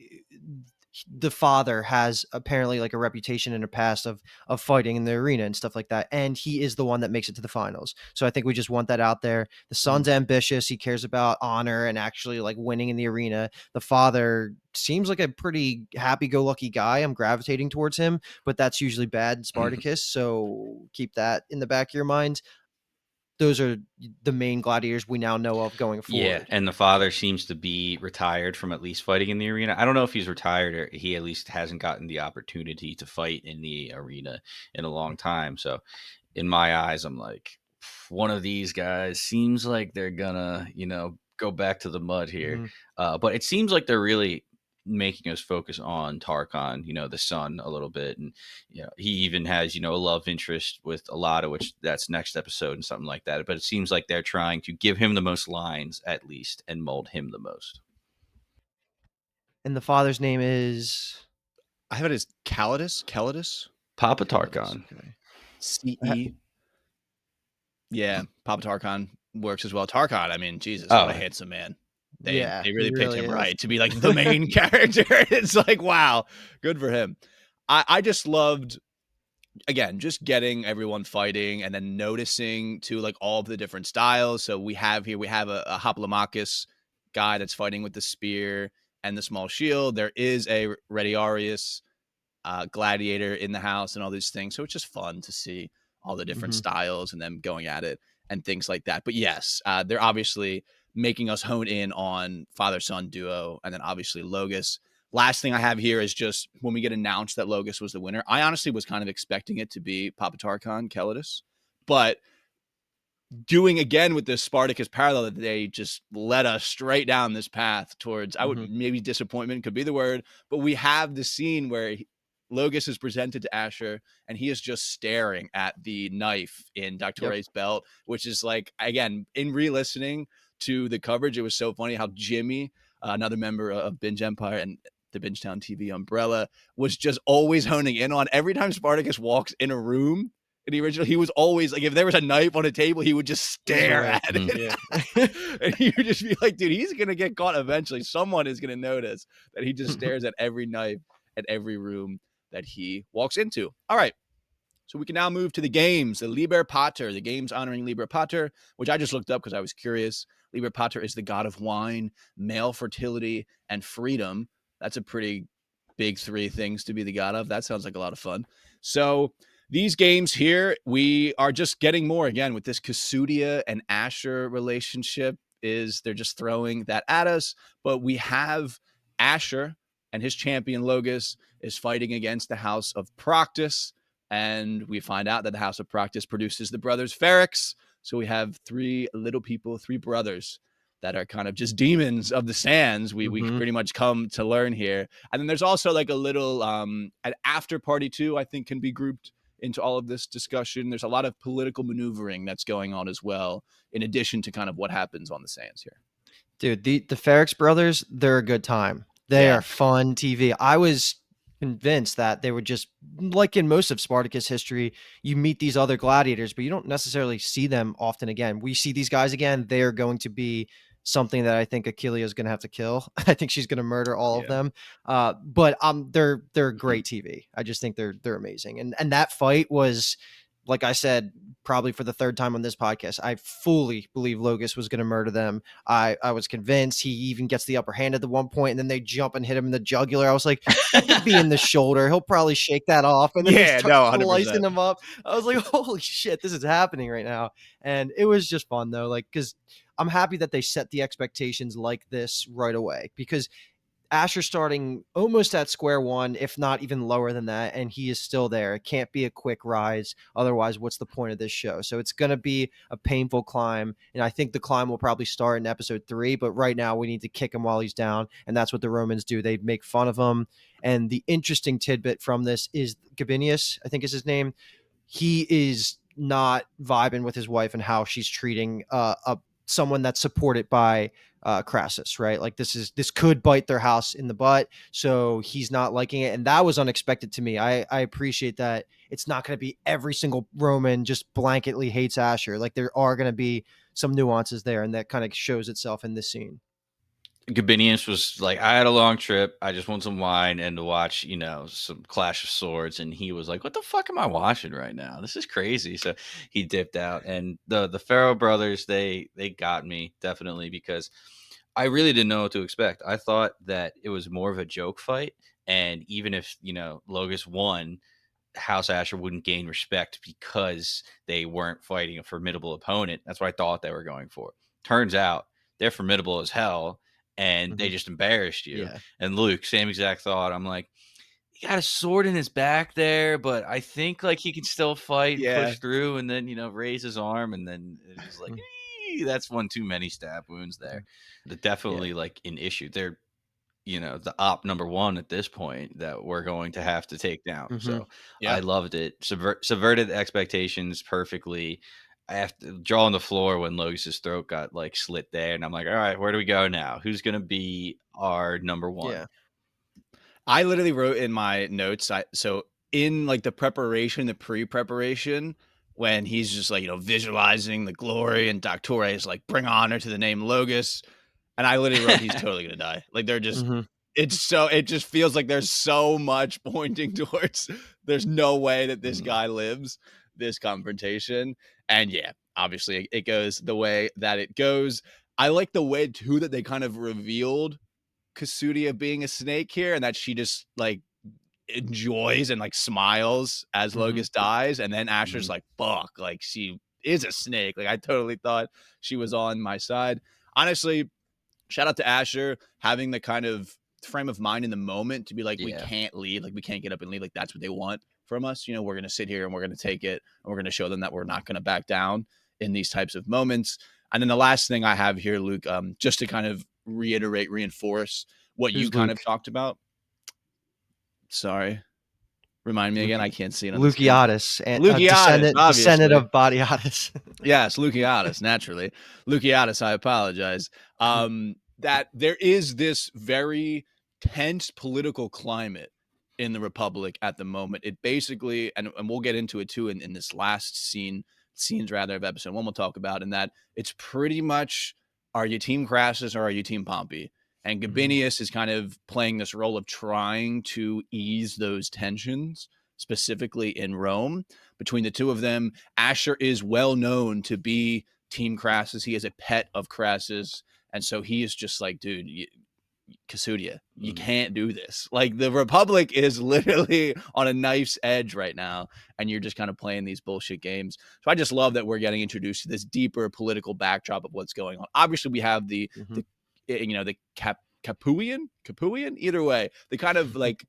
the father has apparently like a reputation in the past of fighting in the arena and stuff like that, and he is the one that makes it to the finals. So I think we just want that out there. The son's ambitious, he cares about honor and actually like winning in the arena. The father seems like a pretty happy-go-lucky guy. I'm gravitating towards him, but that's usually bad in Spartacus, so keep that in the back of your mind. Those are the main gladiators we now know of going forward. Yeah, and the father seems to be retired from at least fighting in the arena. I don't know if he's retired or he at least hasn't gotten the opportunity to fight in the arena in a long time. So in my eyes, I'm like, one of these guys seems like they're gonna, go back to the mud here. But it seems like they're really making us focus on Tarkon, the son a little bit. And, he even has, a love interest with Alada, which that's next episode and something like that. But it seems like they're trying to give him the most lines at least and mold him the most. And the father's name is... I have it as Calidus? Papa Tarkon. Okay. CE. Yeah, Papa Tarkon works as well. Tarkon, I mean, Jesus, what a handsome man. They really picked him right to be like the main character. It's like, wow, good for him. I just loved, again, just getting everyone fighting and then noticing too, like all of the different styles. So we have a Hoplomachus guy that's fighting with the spear and the small shield. There is a Retiarius gladiator in the house and all these things. So it's just fun to see all the different styles and them going at it and things like that. But yes, they're obviously making us hone in on father-son duo, and then obviously Logus. Last thing I have here is just when we get announced that Logus was the winner, I honestly was kind of expecting it to be Papa Tarkon, Calidus, but doing again with this Spartacus parallel that they just led us straight down this path towards, I would maybe disappointment could be the word, but we have the scene where Logus is presented to Ashur and he is just staring at the knife in Doctore's belt, which is like, again, in re-listening to the coverage, it was so funny how Jimmy, another member of Binge Empire and the Bingetown TV umbrella, was just always honing in on every time Spartacus walks in a room in the original, he was always like, if there was a knife on a table, he would just stare at it. And he would just be like, dude, he's going to get caught eventually. Someone is going to notice that he just stares at every knife at every room that he walks into. All right. So we can now move to the games, the Liber Pater, the games honoring Liber Pater, which I just looked up because I was curious. Liber Pater is the god of wine, male fertility, and freedom. That's a pretty big 3 things to be the god of. That sounds like a lot of fun. So these games here, we are just getting more, again, with this Kasudia and Ashur relationship, they're just throwing that at us. But we have Ashur and his champion Logus is fighting against the house of Proctus. And we find out that the house of Proctus produces the brothers Ferrex. So we have 3 little people, 3 brothers that are kind of just demons of the sands. We pretty much come to learn here. And then there's also like a little an after party too, I think can be grouped into all of this discussion. There's a lot of political maneuvering that's going on as well, in addition to kind of what happens on the sands here. Dude, the Ferrex brothers, they're a good time. They are fun TV. I was convinced that they were just, like in most of Spartacus history, you meet these other gladiators, but you don't necessarily see them often again. We see these guys again, they're going to be something that I think Achilles is going to have to kill. I think she's going to murder all of Yeah. them. But they're great TV. I just think they're amazing. And that fight was, like I said, probably for the third time on this podcast, I fully believe Logus was going to murder them. I was convinced. He even gets the upper hand at the one point, and then they jump and hit him in the jugular. I was like, that could be in the shoulder. He'll probably shake that off, and then they Yeah, start no, slicing 100%. him up. I was like, holy shit, this is happening right now. And it was just fun though, like, because I'm happy that they set the expectations like this right away, because Ashur starting almost at square one, if not even lower than that, and he is still there. It can't be a quick rise. Otherwise, what's the point of this show? So it's going to be a painful climb, and I think the climb will probably start in episode 3, but right now we need to kick him while he's down, and that's what the Romans do. They make fun of him, and the interesting tidbit from this is Gabinius, I think is his name. He is not vibing with his wife and how she's treating someone that's supported by Crassus, right? Like this could bite their house in the butt. So he's not liking it. And that was unexpected to me. I appreciate that it's not going to be every single Roman just blanketly hates Ashur. Like there are going to be some nuances there. And that kind of shows itself in this scene. Gabinius was like, I had a long trip. I just want some wine and to watch, some Clash of Swords. And he was like, what the fuck am I watching right now? This is crazy. So he dipped out. And the Pharaoh brothers, they got me definitely, because I really didn't know what to expect. I thought that it was more of a joke fight. And even if, Logus won, House Ashur wouldn't gain respect because they weren't fighting a formidable opponent. That's what I thought they were going for. Turns out they're formidable as hell, and they just embarrassed you. Yeah. And Luke, same exact thought. I'm like, he got a sword in his back there, but I think like he can still fight and Yeah. push through, and then raise his arm, and then it was like, that's one too many stab wounds there. They're definitely like an issue. They're the op number one at this point that we're going to have to take down. So Yeah. I loved it. Subverted expectations perfectly. I have to draw on the floor when Logus's throat got like slit there, and I'm like, all right, where do we go now? Who's gonna be our number one? Yeah. I literally wrote in my notes. So in like the preparation, the pre-preparation, when he's just like, visualizing the glory, and Doctor is like, bring honor to the name Logus. And I literally wrote, he's totally going to die. Like they're just, it just feels like there's so much pointing towards, there's no way that this guy lives this confrontation. And yeah, obviously it goes the way that it goes. I like the way too that they kind of revealed Kasudia being a snake here, and that she just like enjoys and like smiles as Logus dies, and then Ashur's like, fuck, like she is a snake. Like I totally thought she was on my side. Honestly, shout out to Ashur having the kind of frame of mind in the moment to be like, we can't leave, like we can't get up and leave, like that's what they want from us. We're gonna sit here and we're gonna take it, and we're gonna show them that we're not gonna back down in these types of moments. And then the last thing I have here, Luke, just to kind of reinforce what you kind of talked about. Sorry. Remind me again. I can't see it on Luciatus, and descendant of Bodiatus. Yes, Luciatus, naturally. Luciatus, I apologize. That there is this very tense political climate in the Republic at the moment. It basically, and we'll get into it too in this last scenes rather of episode 1 we'll talk about, in that it's pretty much, are you team Crassus or are you team Pompey? And Gabinius is kind of playing this role of trying to ease those tensions, specifically in Rome, between the two of them. Ashur is well known to be team Crassus. He is a pet of Crassus. And so he is just like, dude, Kasudia, you can't do this. Like the Republic is literally on a knife's edge right now, and you're just kind of playing these bullshit games. So I just love that we're getting introduced to this deeper political backdrop of what's going on. Obviously, we have the Capuan, either way, the kind of like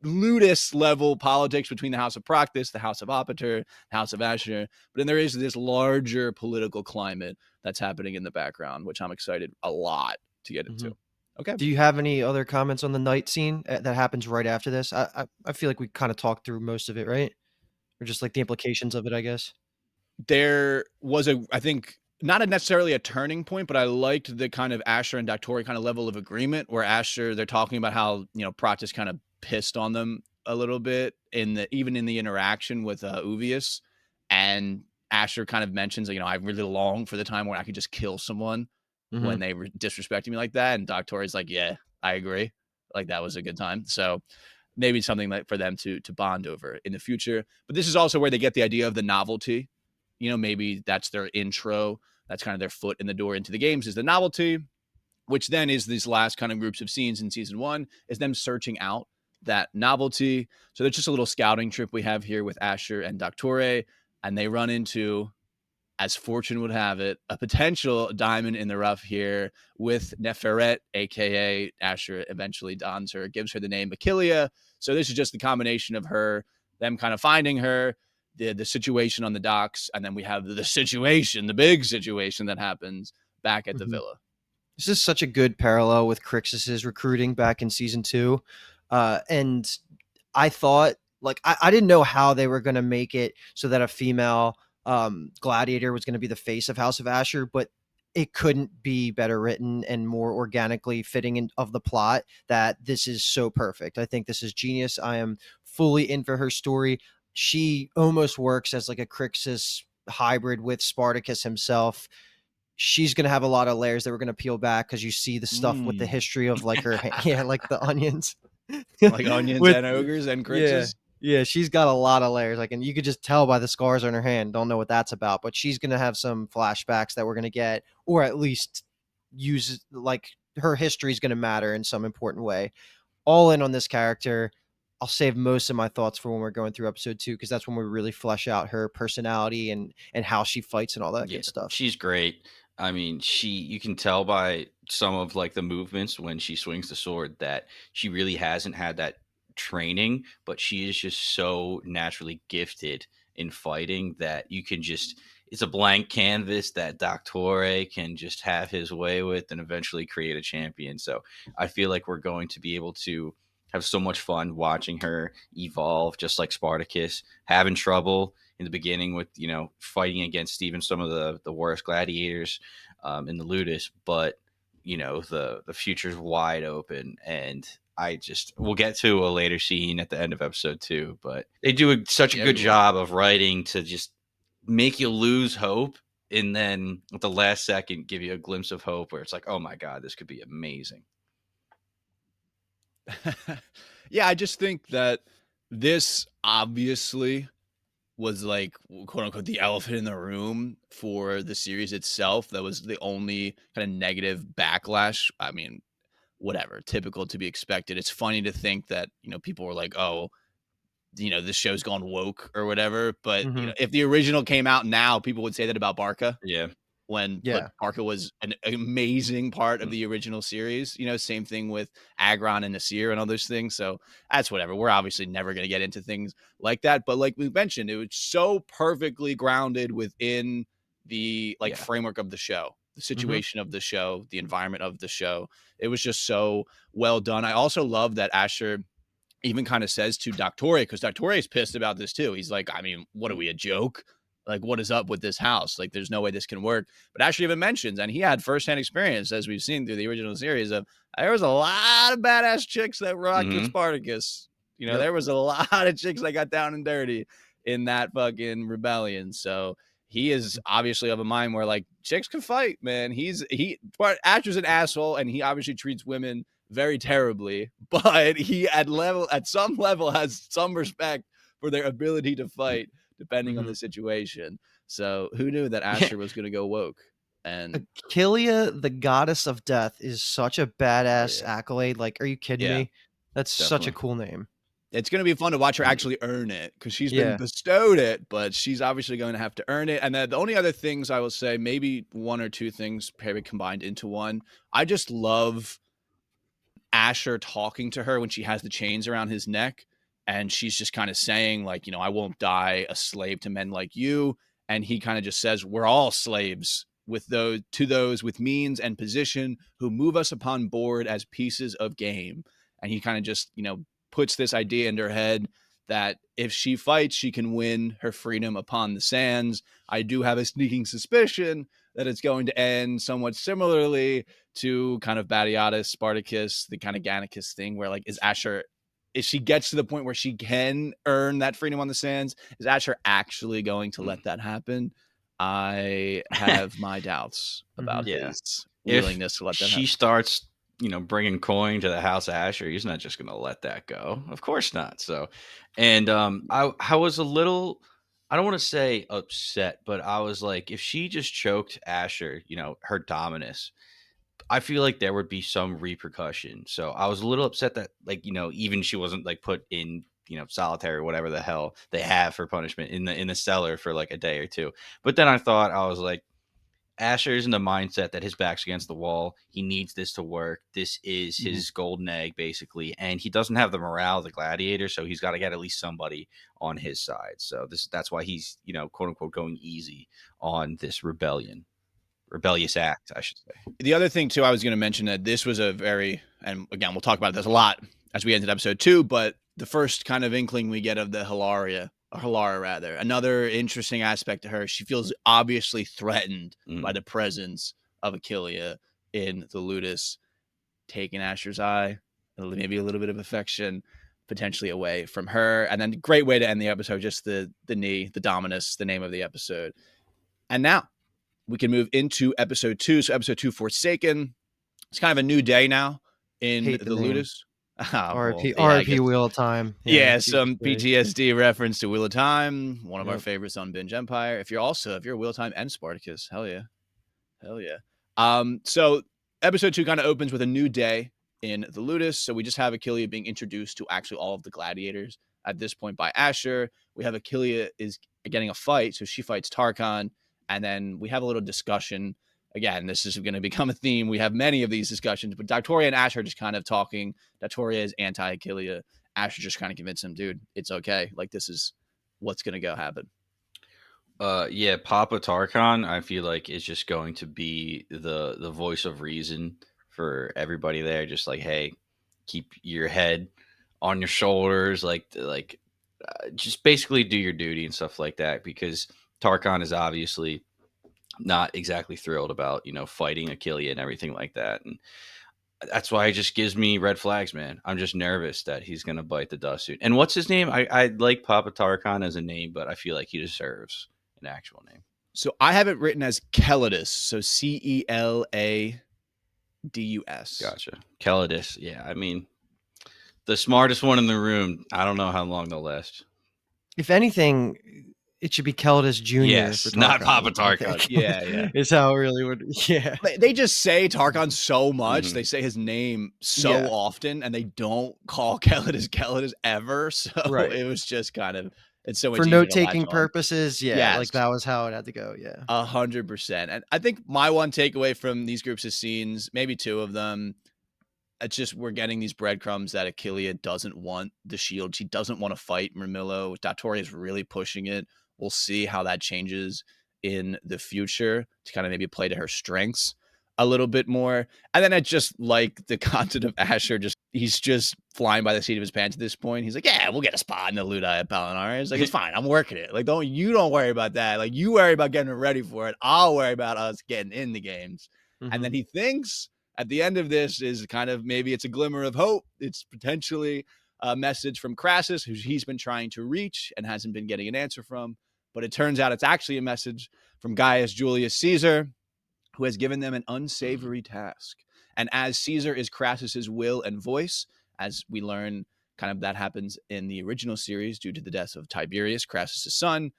ludus level politics between the House of Proctus, the House of Opater, the House of Ashur. But then there is this larger political climate that's happening in the background, which I'm excited a lot to get into. Okay. Do you have any other comments on the night scene that happens right after this? I feel like we kind of talked through most of it, right? Or just like the implications of it, I guess. There was I think, not necessarily a turning point, but I liked the kind of Ashur and Doctori kind of level of agreement, where Ashur, they're talking about how, Proctus kind of pissed on them a little bit even in the interaction with Uvius, and Ashur kind of mentions, I really long for the time where I could just kill someone when they were disrespecting me like that. And Doctori's like, yeah, I agree. Like that was a good time. So maybe something like for them to bond over in the future. But this is also where they get the idea of the novelty. Maybe that's their intro. That's kind of their foot in the door into the games is the novelty, which then is these last kind of groups of scenes in season 1 is them searching out that novelty. So there's just a little scouting trip we have here with Ashur and Doctore, and they run into, as fortune would have it, a potential diamond in the rough here with Neferet, aka Ashur eventually dons her, gives her the name Achillea. So this is just the combination of them kind of finding her, the situation on the docks, and then we have the situation, the big situation that happens back at the villa. This is such a good parallel with Crixus's recruiting back in season 2. And I thought, I didn't know how they were going to make it so that a female gladiator was going to be the face of House of Ashur, but it couldn't be better written and more organically fitting of the plot that this is so perfect. I think this is genius. I am fully in for her story. She almost works as like a Crixus hybrid with Spartacus himself. She's going to have a lot of layers that we're going to peel back because you see the stuff with the history of like her, like the onions. Like onions and ogres and Crixus. Yeah, she's got a lot of layers. And you could just tell by the scars on her hand. Don't know what that's about, but she's going to have some flashbacks that we're going to get, or at least use like her history is going to matter in some important way. All in on this character. I'll save most of my thoughts for when we're going through episode 2, because that's when we really flesh out her personality and how she fights and all that good stuff. She's great. I mean, you can tell by some of like the movements when she swings the sword that she really hasn't had that training, but she is just so naturally gifted in fighting that you can it's a blank canvas that Doctore can just have his way with and eventually create a champion. So I feel like we're going to be able to have so much fun watching her evolve, just like Spartacus, having trouble in the beginning with, fighting against even some of the worst gladiators in the Ludus, but the future's wide open. And we'll get to a later scene at the end of episode 2, but they do such a good job of writing to just make you lose hope, and then at the last second give you a glimpse of hope where it's like, oh my God, this could be amazing. Yeah, I just think that this obviously was like, quote unquote, the elephant in the room for the series itself. That was the only kind of negative backlash. I mean, whatever, typical to be expected. It's funny to think that, people were like, oh, this show's gone woke or whatever. But, if the original came out now, people would say that about Barca. Yeah. When Barca was an amazing part of the original series, same thing with Agron and Nasir and all those things. So that's whatever. We're obviously never going to get into things like that. But like we mentioned, it was so perfectly grounded within the framework of the show, the situation of the show, the environment of the show. It was just so well done. I also love that Ashur even kind of says to Doctore, because Doctore is pissed about this too. He's like, I mean, what are we, a joke? Like, what is up with this house? Like, there's no way this can work. But Ashur even mentions, and he had firsthand experience, as we've seen through the original series, of there was a lot of badass chicks that rocked with Spartacus. There was a lot of chicks that got down and dirty in that fucking rebellion. So he is obviously of a mind where like chicks can fight, man. Ashur's an asshole, and he obviously treats women very terribly, but he at some level has some respect for their ability to fight, depending on the situation. So who knew that Ashur was going to go woke? And Achillea, the goddess of death, is such a badass accolade. Like, are you kidding me? That's such a cool name. It's going to be fun to watch her actually earn it, because she's been bestowed it, but she's obviously going to have to earn it. And then the only other things I will say, maybe one or two things maybe combined into one. I just love Ashur talking to her when she has the chains around his neck. And she's just kind of saying, like, I won't die a slave to men like you. And he kind of just says, we're all slaves to those with means and position who move us upon board as pieces of game. And he kind of just, puts this idea into her head that if she fights, she can win her freedom upon the sands. I do have a sneaking suspicion that it's going to end somewhat similarly to kind of Batiatus, Spartacus, the kind of Gannicus thing, where like, is Ashur, if she gets to the point where she can earn that freedom on the sands, is Ashur actually going to let that happen? I have my doubts about his willingness to let that she happen. starts, bringing coin to the house Asher, he's not just going to let that go. Of course not. So, and I was a little, I don't want to say upset, but I was like, if she just choked Asher, her dominus, I feel like there would be some repercussion. So I was a little upset that, like, even she wasn't like put in, solitary or whatever the hell they have for punishment in the cellar for like a day or two. But then I was like, Asher is in the mindset that his back's against the wall. He needs this to work. This is his golden egg, basically, and he doesn't have the morale of the gladiator, so he's got to get at least somebody on his side. So that's why he's, quote unquote, going easy on this rebellious act, I should say. The other thing too, I was going to mention that this was a very, and again, we'll talk about this a lot as we enter episode 2, but the first kind of inkling we get of the Hilara rather, another interesting aspect to her. She feels obviously threatened by the presence of Achillea in the Ludus, taking Asher's eye, maybe a little bit of affection, potentially away from her. And then great way to end the episode, just the knee, the dominus, the name of the episode. And now we can move into episode 2. So episode 2, Forsaken. It's kind of a new day now in Hate the Ludus. RP Wheel of Time. Yeah, some PTSD reference to Wheel of Time, one of our favorites on Binge Empire. If you're a Wheel of Time and Spartacus, hell yeah. So episode 2 kind of opens with a new day in the Ludus. So we just have Achillea being introduced to actually all of the gladiators at this point by Ashur. We have Achillea is getting a fight, so she fights Tarchon, and then we have a little discussion. Again, this is going to become a theme. We have many of these discussions, but Doctoria and Ashur are just kind of talking. Doctoria is anti-Achillea. Ashur just kind of convinced him, dude, it's okay. Like, this is what's going to go happen. Yeah, Papa Tarchon, I feel like, is just going to be the voice of reason for everybody there. Just like, hey, keep your head on your shoulders, just basically do your duty and stuff like that. Because Tarchon is obviously not exactly thrilled about fighting Achillea and everything like that, and that's why it just gives me red flags, man. I'm just nervous that he's gonna bite the dust suit. And what's his name? I like Papa Tarchon as a name, but I feel like he deserves an actual name. So I have it written as Celadus. So Celadus. Gotcha. Celadus. Yeah, I mean, the smartest one in the room. I don't know how long they'll last. If anything, it should be Celadus Jr. Yes, for Tarchon, not Papa Tarchon. Yeah. Is how it really would. Yeah. They just say Tarchon so much. Mm-hmm. They say his name so often, and they don't call Celadus ever. So it was just kind of, it's so much for note-taking purposes. Yeah, like that was how it had to go. Yeah, 100%. And I think my one takeaway from these groups of scenes, maybe 2 of them, it's just we're getting these breadcrumbs that Achillea doesn't want the shield. She doesn't want to fight Murmillo. Doctoria is really pushing it. We'll see how that changes in the future to kind of maybe play to her strengths a little bit more. And then I just like the content of Ashur. He's just flying by the seat of his pants at this point. He's like, yeah, we'll get a spot in the Ludi at Palinara. It's like, it's fine. I'm working it. Like, don't worry about that. Like, you worry about getting ready for it. I'll worry about us getting in the games. Mm-hmm. And then he thinks at the end of this is kind of, maybe it's a glimmer of hope. It's potentially a message from Crassus, who he's been trying to reach and hasn't been getting an answer from. But it turns out it's actually a message from Gaius Julius Caesar, who has given them an unsavory task. And as Caesar is Crassus's will and voice, as we learn, kind of that happens in the original series due to the death of Tiberius, Crassus's son,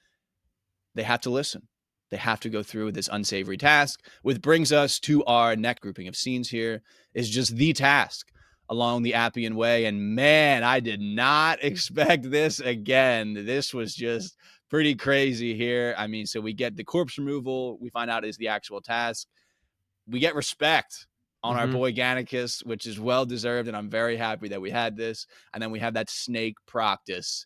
they have to listen. They have to go through this unsavory task, which brings us to our next grouping of scenes here, is just the task along the Appian Way. And man, I did not expect this again. This was just pretty crazy here. I mean, so we get the corpse removal. We find out is the actual task. We get respect on our boy Gannicus, which is well-deserved, and I'm very happy that we had this. And then we have that snake Proctus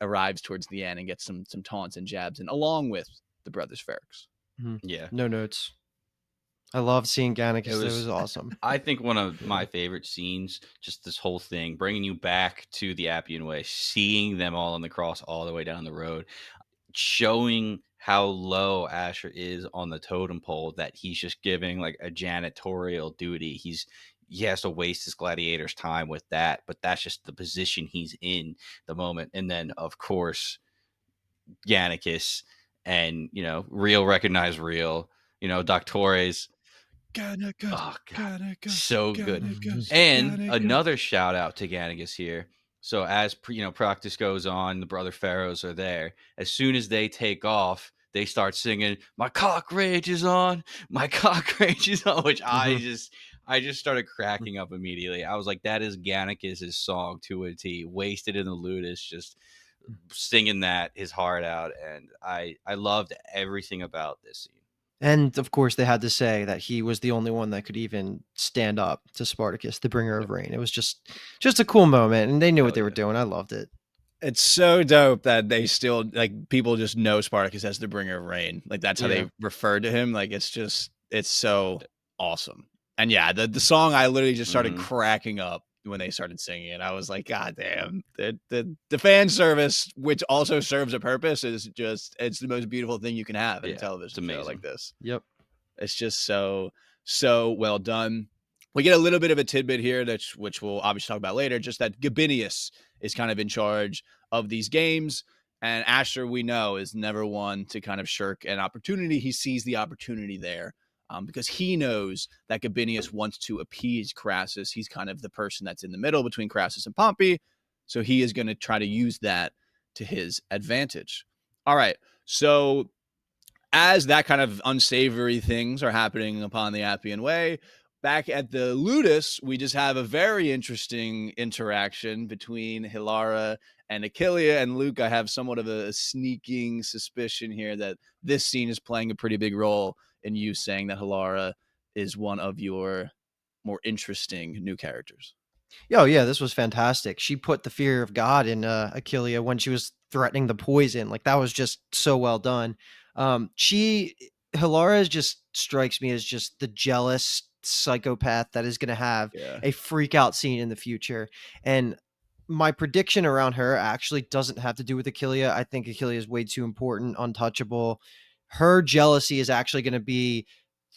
arrives towards the end and gets some taunts and jabs in, along with the brothers Ferrex. Yeah. No notes. I love seeing Gannicus. It was awesome. I think one of my favorite scenes, just this whole thing, bringing you back to the Appian Way, seeing them all on the cross all the way down the road, showing how low Ashur is on the totem pole, that he's just giving like a janitorial duty. He has to waste his gladiator's time with that, but that's just the position he's in the moment. And then, of course, Gannicus and, real recognize real, Doctores Gannicus, Oh god, Gannicus, so good. Gannicus, And Gannicus. another shout out to Gannigus here. So as practice goes on, the brother pharaohs are there. As soon as they take off, they start singing, "My cock rage is on, my cock rage is on," which I just started cracking up immediately. I was like, that is Gannicus's song to a T. Wasted in the Ludus, just singing that his heart out, and I loved everything about this scene. And of course, they had to say that he was the only one that could even stand up to Spartacus, the bringer of rain. It was just a cool moment, and they knew what Hell they were yeah. doing. I loved it. It's so dope that they still like people just know Spartacus as the bringer of rain. Like that's how Yeah. they refer to him. Like it's so awesome. And yeah, the song I literally just started Mhm. cracking up when they started singing it. I was like, God damn, the fan service, which also serves a purpose, is just it's the most beautiful thing you can have in a Yeah, it's television show like amazing. this. Yep. It's just so well done. We get a little bit of a tidbit here which we'll obviously talk about later, just that Gabinius is kind of in charge of these games. And Ashur, we know, is never one to kind of shirk an opportunity. He sees the opportunity there because he knows that Gabinius wants to appease Crassus. He's kind of the person that's in the middle between Crassus and Pompey. So he is going to try to use that to his advantage. All right. So as that kind of unsavory things are happening upon the Appian Way, back at the Ludus, we just have a very interesting interaction between Hilara and Achillea. And Luke, I have somewhat of a sneaking suspicion here that this scene is playing a pretty big role in you saying that Hilara is one of your more interesting new characters. Oh yeah, this was fantastic. She put the fear of God in Achillea when she was threatening the poison. Like that was just so well done. She Hilara just strikes me as just the jealous psychopath that is going to have Yeah. a freak out scene in the future. And my prediction around her actually doesn't have to do with Achillea. I think Achillea is way too important, untouchable. Her jealousy is actually going to be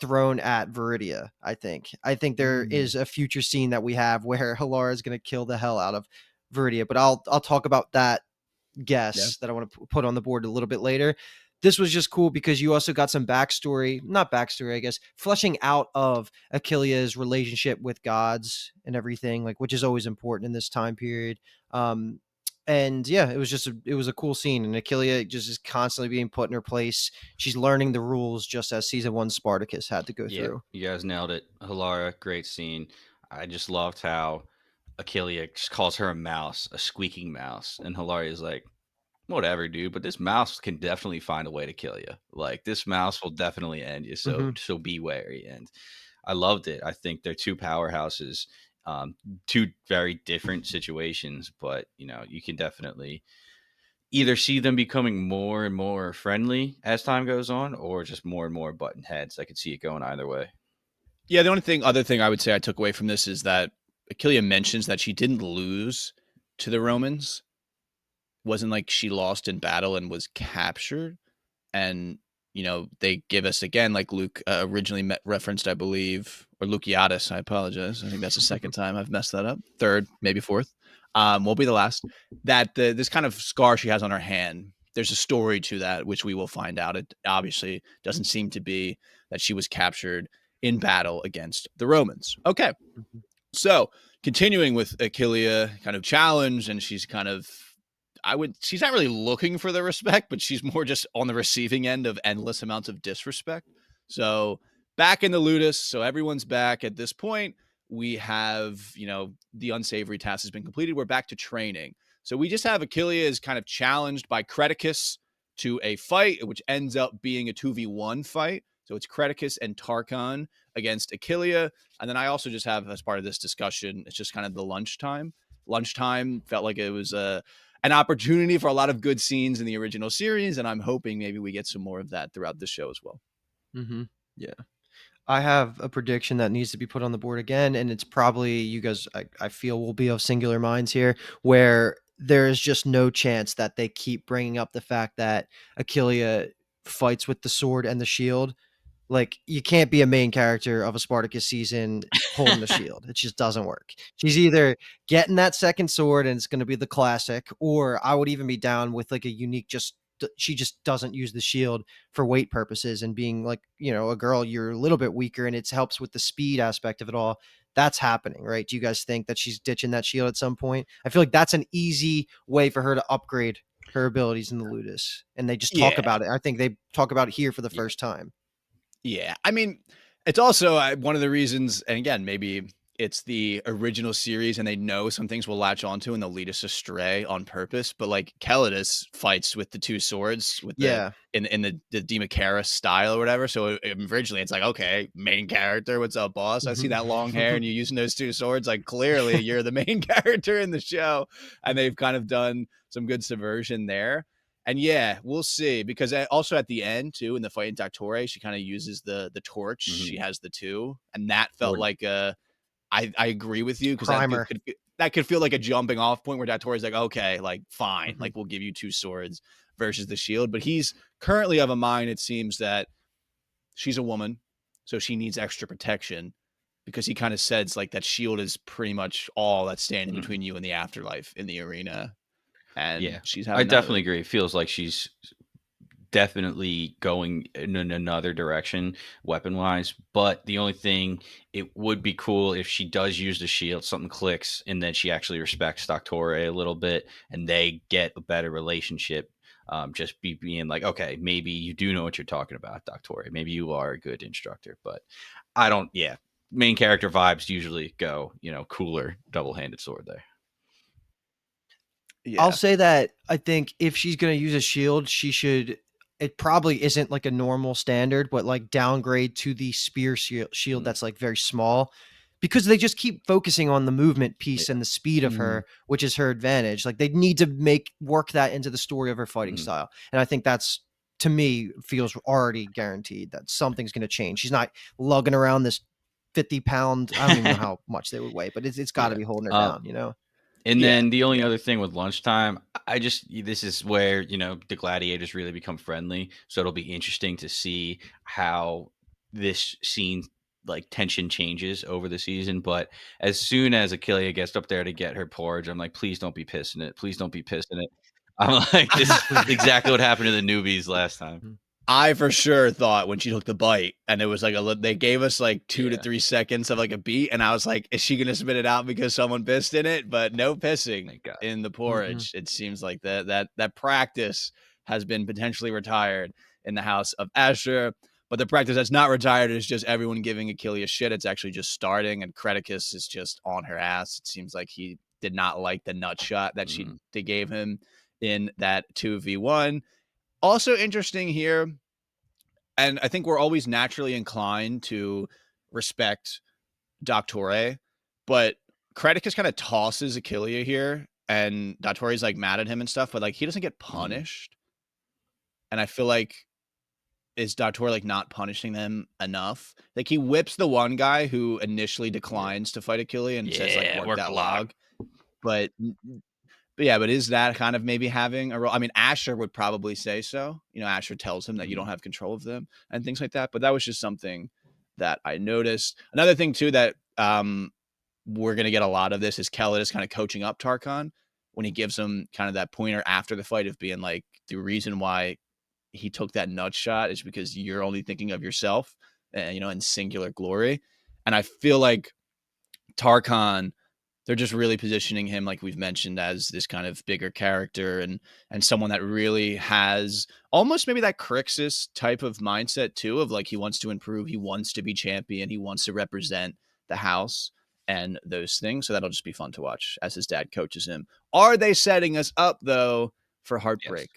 thrown at Viridia. I think there is a future scene that we have where Hilara is going to kill the hell out of Viridia, but I'll talk about that Yeah. guess that I want to put on the board a little bit later. This was just cool because you also got some backstory, not backstory, I guess, fleshing out of Achillea's relationship with gods and everything, like which is always important in this time period. Um, and yeah, it was a cool scene, and Achillea just is constantly being put in her place. She's learning the rules just as season one Spartacus had to go Yeah, through. you guys nailed it. Hilara, great scene. I just loved how Achillea just calls her a mouse, a squeaking mouse, and Hilaria is like, "Whatever, dude, but this mouse can definitely find a way to kill you. Like this mouse will definitely end you. So Hmm. so be wary." And I loved it. I think they're two powerhouses, two very different situations, but you can definitely either see them becoming more and more friendly as time goes on, or just more and more button heads. I could see it going either way. Yeah, the other thing I would say I took away from this is that Achillea mentions that she didn't lose to the Romans. Wasn't like she lost in battle and was captured. And they give us again, like Luke originally referenced, I believe, or Luciatus. I apologize. I think that's the second time I've messed that up. Third, maybe fourth. Won't be the last. That this kind of scar she has on her hand. There's a story to that, which we will find out. It obviously doesn't seem to be that she was captured in battle against the Romans. Okay, so continuing with Achillea, kind of challenged, and she's kind of she's not really looking for the respect, but she's more just on the receiving end of endless amounts of disrespect. So back in the Ludus, so everyone's back at this point. We have, the unsavory task has been completed. We're back to training. So we just have Achillea is kind of challenged by Creticus to a fight, which ends up being a 2v1 fight. So it's Creticus and Tarchon against Achillea. And then I also just have, as part of this discussion, it's just kind of the lunchtime. Lunchtime felt like it was an opportunity for a lot of good scenes in the original series, and I'm hoping maybe we get some more of that throughout the show as well. Mm-hmm. Yeah. I have a prediction that needs to be put on the board again, and it's probably you guys. I feel will be of singular minds here, where there is just no chance that they keep bringing up the fact that Achillea fights with the sword and the shield. Like you can't be a main character of a Spartacus season holding the shield. It just doesn't work. She's either getting that second sword and it's going to be the classic, or I would even be down with like a unique just she just doesn't use the shield for weight purposes, and being like, a girl, you're a little bit weaker, and it helps with the speed aspect of it all. That's happening, right? Do you guys think that she's ditching that shield at some point? I feel like that's an easy way for her to upgrade her abilities in the Ludus, and they just talk Yeah. about it. I think they talk about it here for the first time. Yeah. I mean, it's also one of the reasons, and again, maybe it's the original series and they know some things will latch onto and they'll lead us astray on purpose. But like Calidus fights with the two swords with Yeah. in the Demacara style or whatever. So originally it's like, okay, main character, what's up, boss? I see that long hair and you're using those two swords. Like clearly you're the main character in the show. And they've kind of done some good subversion there. And yeah, we'll see, because also at the end too, in the fight in Doctore, she kind of uses the torch. She has the two, and that felt like I agree with you, because that could feel like a jumping off point where Doctore's like, okay, like fine, like we'll give you two swords versus the shield. But he's currently of a mind, it seems, that she's a woman, so she needs extra protection, because he kind of says like that shield is pretty much all that's standing between you and the afterlife in the arena. And she's having I definitely agree. It feels like she's definitely going in another direction weapon wise, but the only thing, it would be cool if she does use the shield, something clicks, and then she actually respects Doctore a little bit and they get a better relationship. Just being like, okay, maybe you do know what you're talking about, Doctore. Maybe you are a good instructor, but I don't. Yeah, main character vibes usually go, cooler double-handed sword there. Yeah. I'll say that I think if she's going to use a shield, she should, it probably isn't like a normal standard, but like downgrade to the spear shield that's like very small, because they just keep focusing on the movement piece and the speed of her, which is her advantage. Like they need to work that into the story of her fighting style. And I think that's, to me, feels already guaranteed that something's going to change. She's not lugging around this 50-pound, I don't even know how much they would weigh, but it's got to be holding her down, And then the only other thing with lunchtime, this is where, the gladiators really become friendly. So it'll be interesting to see how this scene, like tension changes over the season. But as soon as Achillea gets up there to get her porridge, I'm like, please don't be pissing it. Please don't be pissing it. I'm like, this is exactly what happened to the newbies last time. I for sure thought when she took the bite and it was like they gave us like 2 to 3 seconds of like a beat, and I was like, is she gonna spit it out because someone pissed in it? But no pissing in the porridge. It seems like that practice has been potentially retired in the house of Ashur. But the practice that's not retired is just everyone giving Achillea shit. It's actually just starting, and Creticus is just on her ass. It seems like he did not like the nut shot that they gave him in that 2v1. Also interesting here, and I think we're always naturally inclined to respect Doctore, but Creticus kind of tosses Achillea here, and Doctore's like mad at him and stuff, but like he doesn't get punished. And I feel like, is Doctore like not punishing them enough? Like he whips the one guy who initially declines to fight Achillea and says like work that log. But is that kind of maybe having a role? I mean, Ashur would probably say so. Ashur tells him that you don't have control of them and things like that. But that was just something that I noticed. Another thing too that we're going to get a lot of this is Calidus kind of coaching up Tarkhan when he gives him kind of that pointer after the fight of being like, the reason why he took that nut shot is because you're only thinking of yourself, in singular glory. And I feel like Tarkhan, they're just really positioning him, like we've mentioned, as this kind of bigger character and someone that really has almost maybe that Crixus type of mindset too, of like he wants to improve, he wants to be champion, he wants to represent the house and those things. So that'll just be fun to watch as his dad coaches him. Are they setting us up though for heartbreak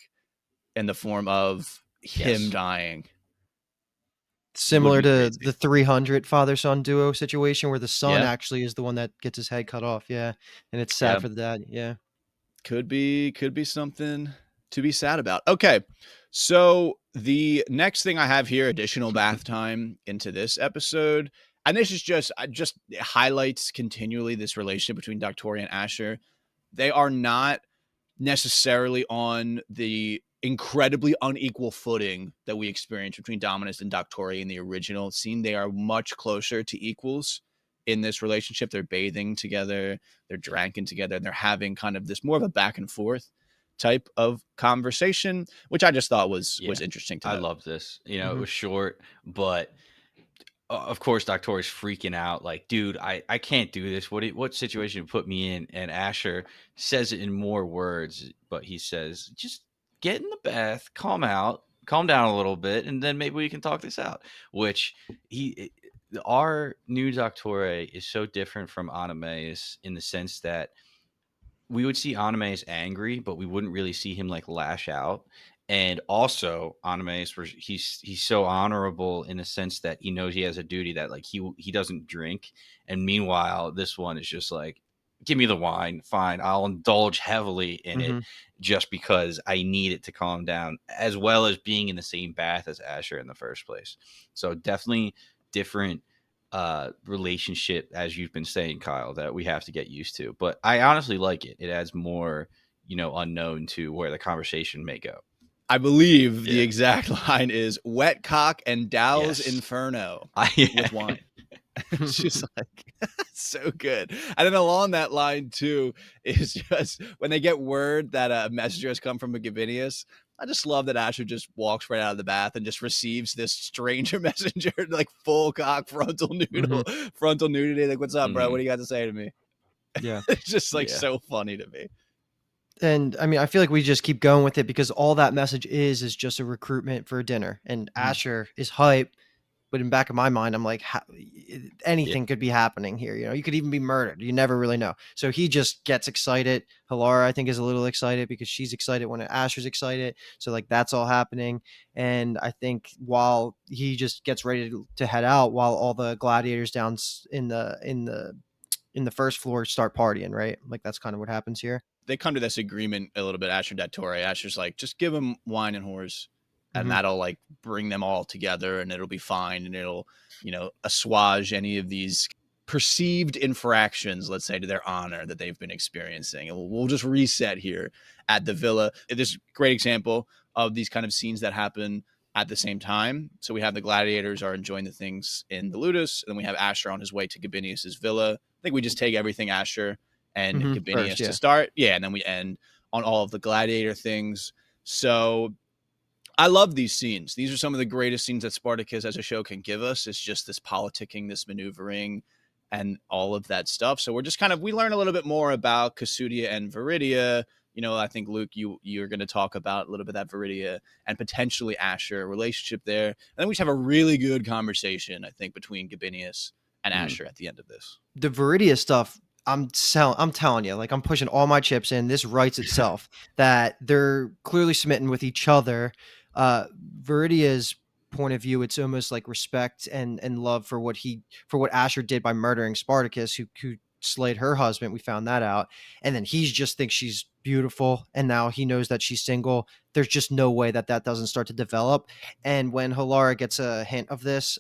in the form of him dying? Similar to the 300 father-son duo situation where the son actually is the one that gets his head cut off. Yeah. And it's sad for the dad. Yeah. Could be something to be sad about. Okay. So the next thing I have here, additional bath time into this episode. And this is just highlights continually this relationship between Doctore and Ashur. They are not necessarily on the incredibly unequal footing that we experienced between Dominus and Doctore in the original scene. They are much closer to equals in this relationship. They're bathing together, they're drinking together, and they're having kind of this more of a back and forth type of conversation, which I just thought was interesting to I note. love this. You know, Mhm. it was short, but of course, Doctor is freaking out, like, dude, I can't do this. What situation you put me in? And Asher says it in more words, but he says, just get in the bath, calm down a little bit, and then maybe we can talk this out. Which our new Doctor is so different from Anime's in the sense that we would see Anime's angry, but we wouldn't really see him like lash out. And also, Anime's he's so honorable in the sense that he knows he has a duty that like he doesn't drink. And meanwhile, this one is just like, give me the wine, fine, I'll indulge heavily in it Mhm. just because I need it to calm down, as well as being in the same bath as Asher in the first place. So definitely different relationship, as you've been saying, Kyle, that we have to get used to. But I honestly like it. It adds more, unknown to where the conversation may go. I believe the Yeah. exact line is wet cock and douse Yes. inferno Yeah. with wine. It's just like so good. And then along that line too is just when they get word that a messenger has come from a Gabinius. I just love that Asher just walks right out of the bath and just receives this stranger messenger, like full cock frontal noodle, Mhm. frontal nudity. Like, what's up, bro? What Mhm. do you got to say to me? Yeah. It's just like Yeah. so funny to me. And I mean, I feel like we just keep going with it because all that message is just a recruitment for a dinner. And Asher is hype, but in back of my mind, I'm like, Yeah. anything could be happening here. You know, you could even be murdered. You never really know. So he just gets excited. Halara, I think, is a little excited because she's excited when Asher's excited. So like that's all happening. And I think while he just gets ready to head out, while all the gladiators down in the first floor start partying, right? Like that's kind of what happens here. They come to this agreement a little bit. Asher Dattore. Asher's like, just give them wine and whores, and Mhm. that'll like bring them all together, and it'll be fine, and it'll assuage any of these perceived infractions, let's say, to their honor that they've been experiencing, and we'll just reset here at the villa. This great example of these kind of scenes that happen at the same time. So we have the gladiators are enjoying the things in the Ludus, and then we have Asher on his way to Gabinius's villa. I think we just take everything Asher and First, Gabinius to yeah. start. Yeah, and then we end on all of the gladiator things. So I love these scenes. These are some of the greatest scenes that Spartacus as a show can give us. It's just this politicking, this maneuvering, and all of that stuff. So we're just we learn a little bit more about Casudia and Viridia. I think Luke, you're going to talk about a little bit that Viridia and potentially Asher relationship there. And then we just have a really good conversation, I think, between Gabinius and Mhm. Asher at the end of this. The Viridia stuff, I'm telling you, like I'm pushing all my chips in. This writes itself that they're clearly smitten with each other. Viridia's point of view, it's almost like respect and love for what Asher did by murdering Spartacus, who slayed her husband. We found that out, and then he just thinks she's beautiful, and now he knows that she's single. There's just no way that doesn't start to develop. And when Halara gets a hint of this,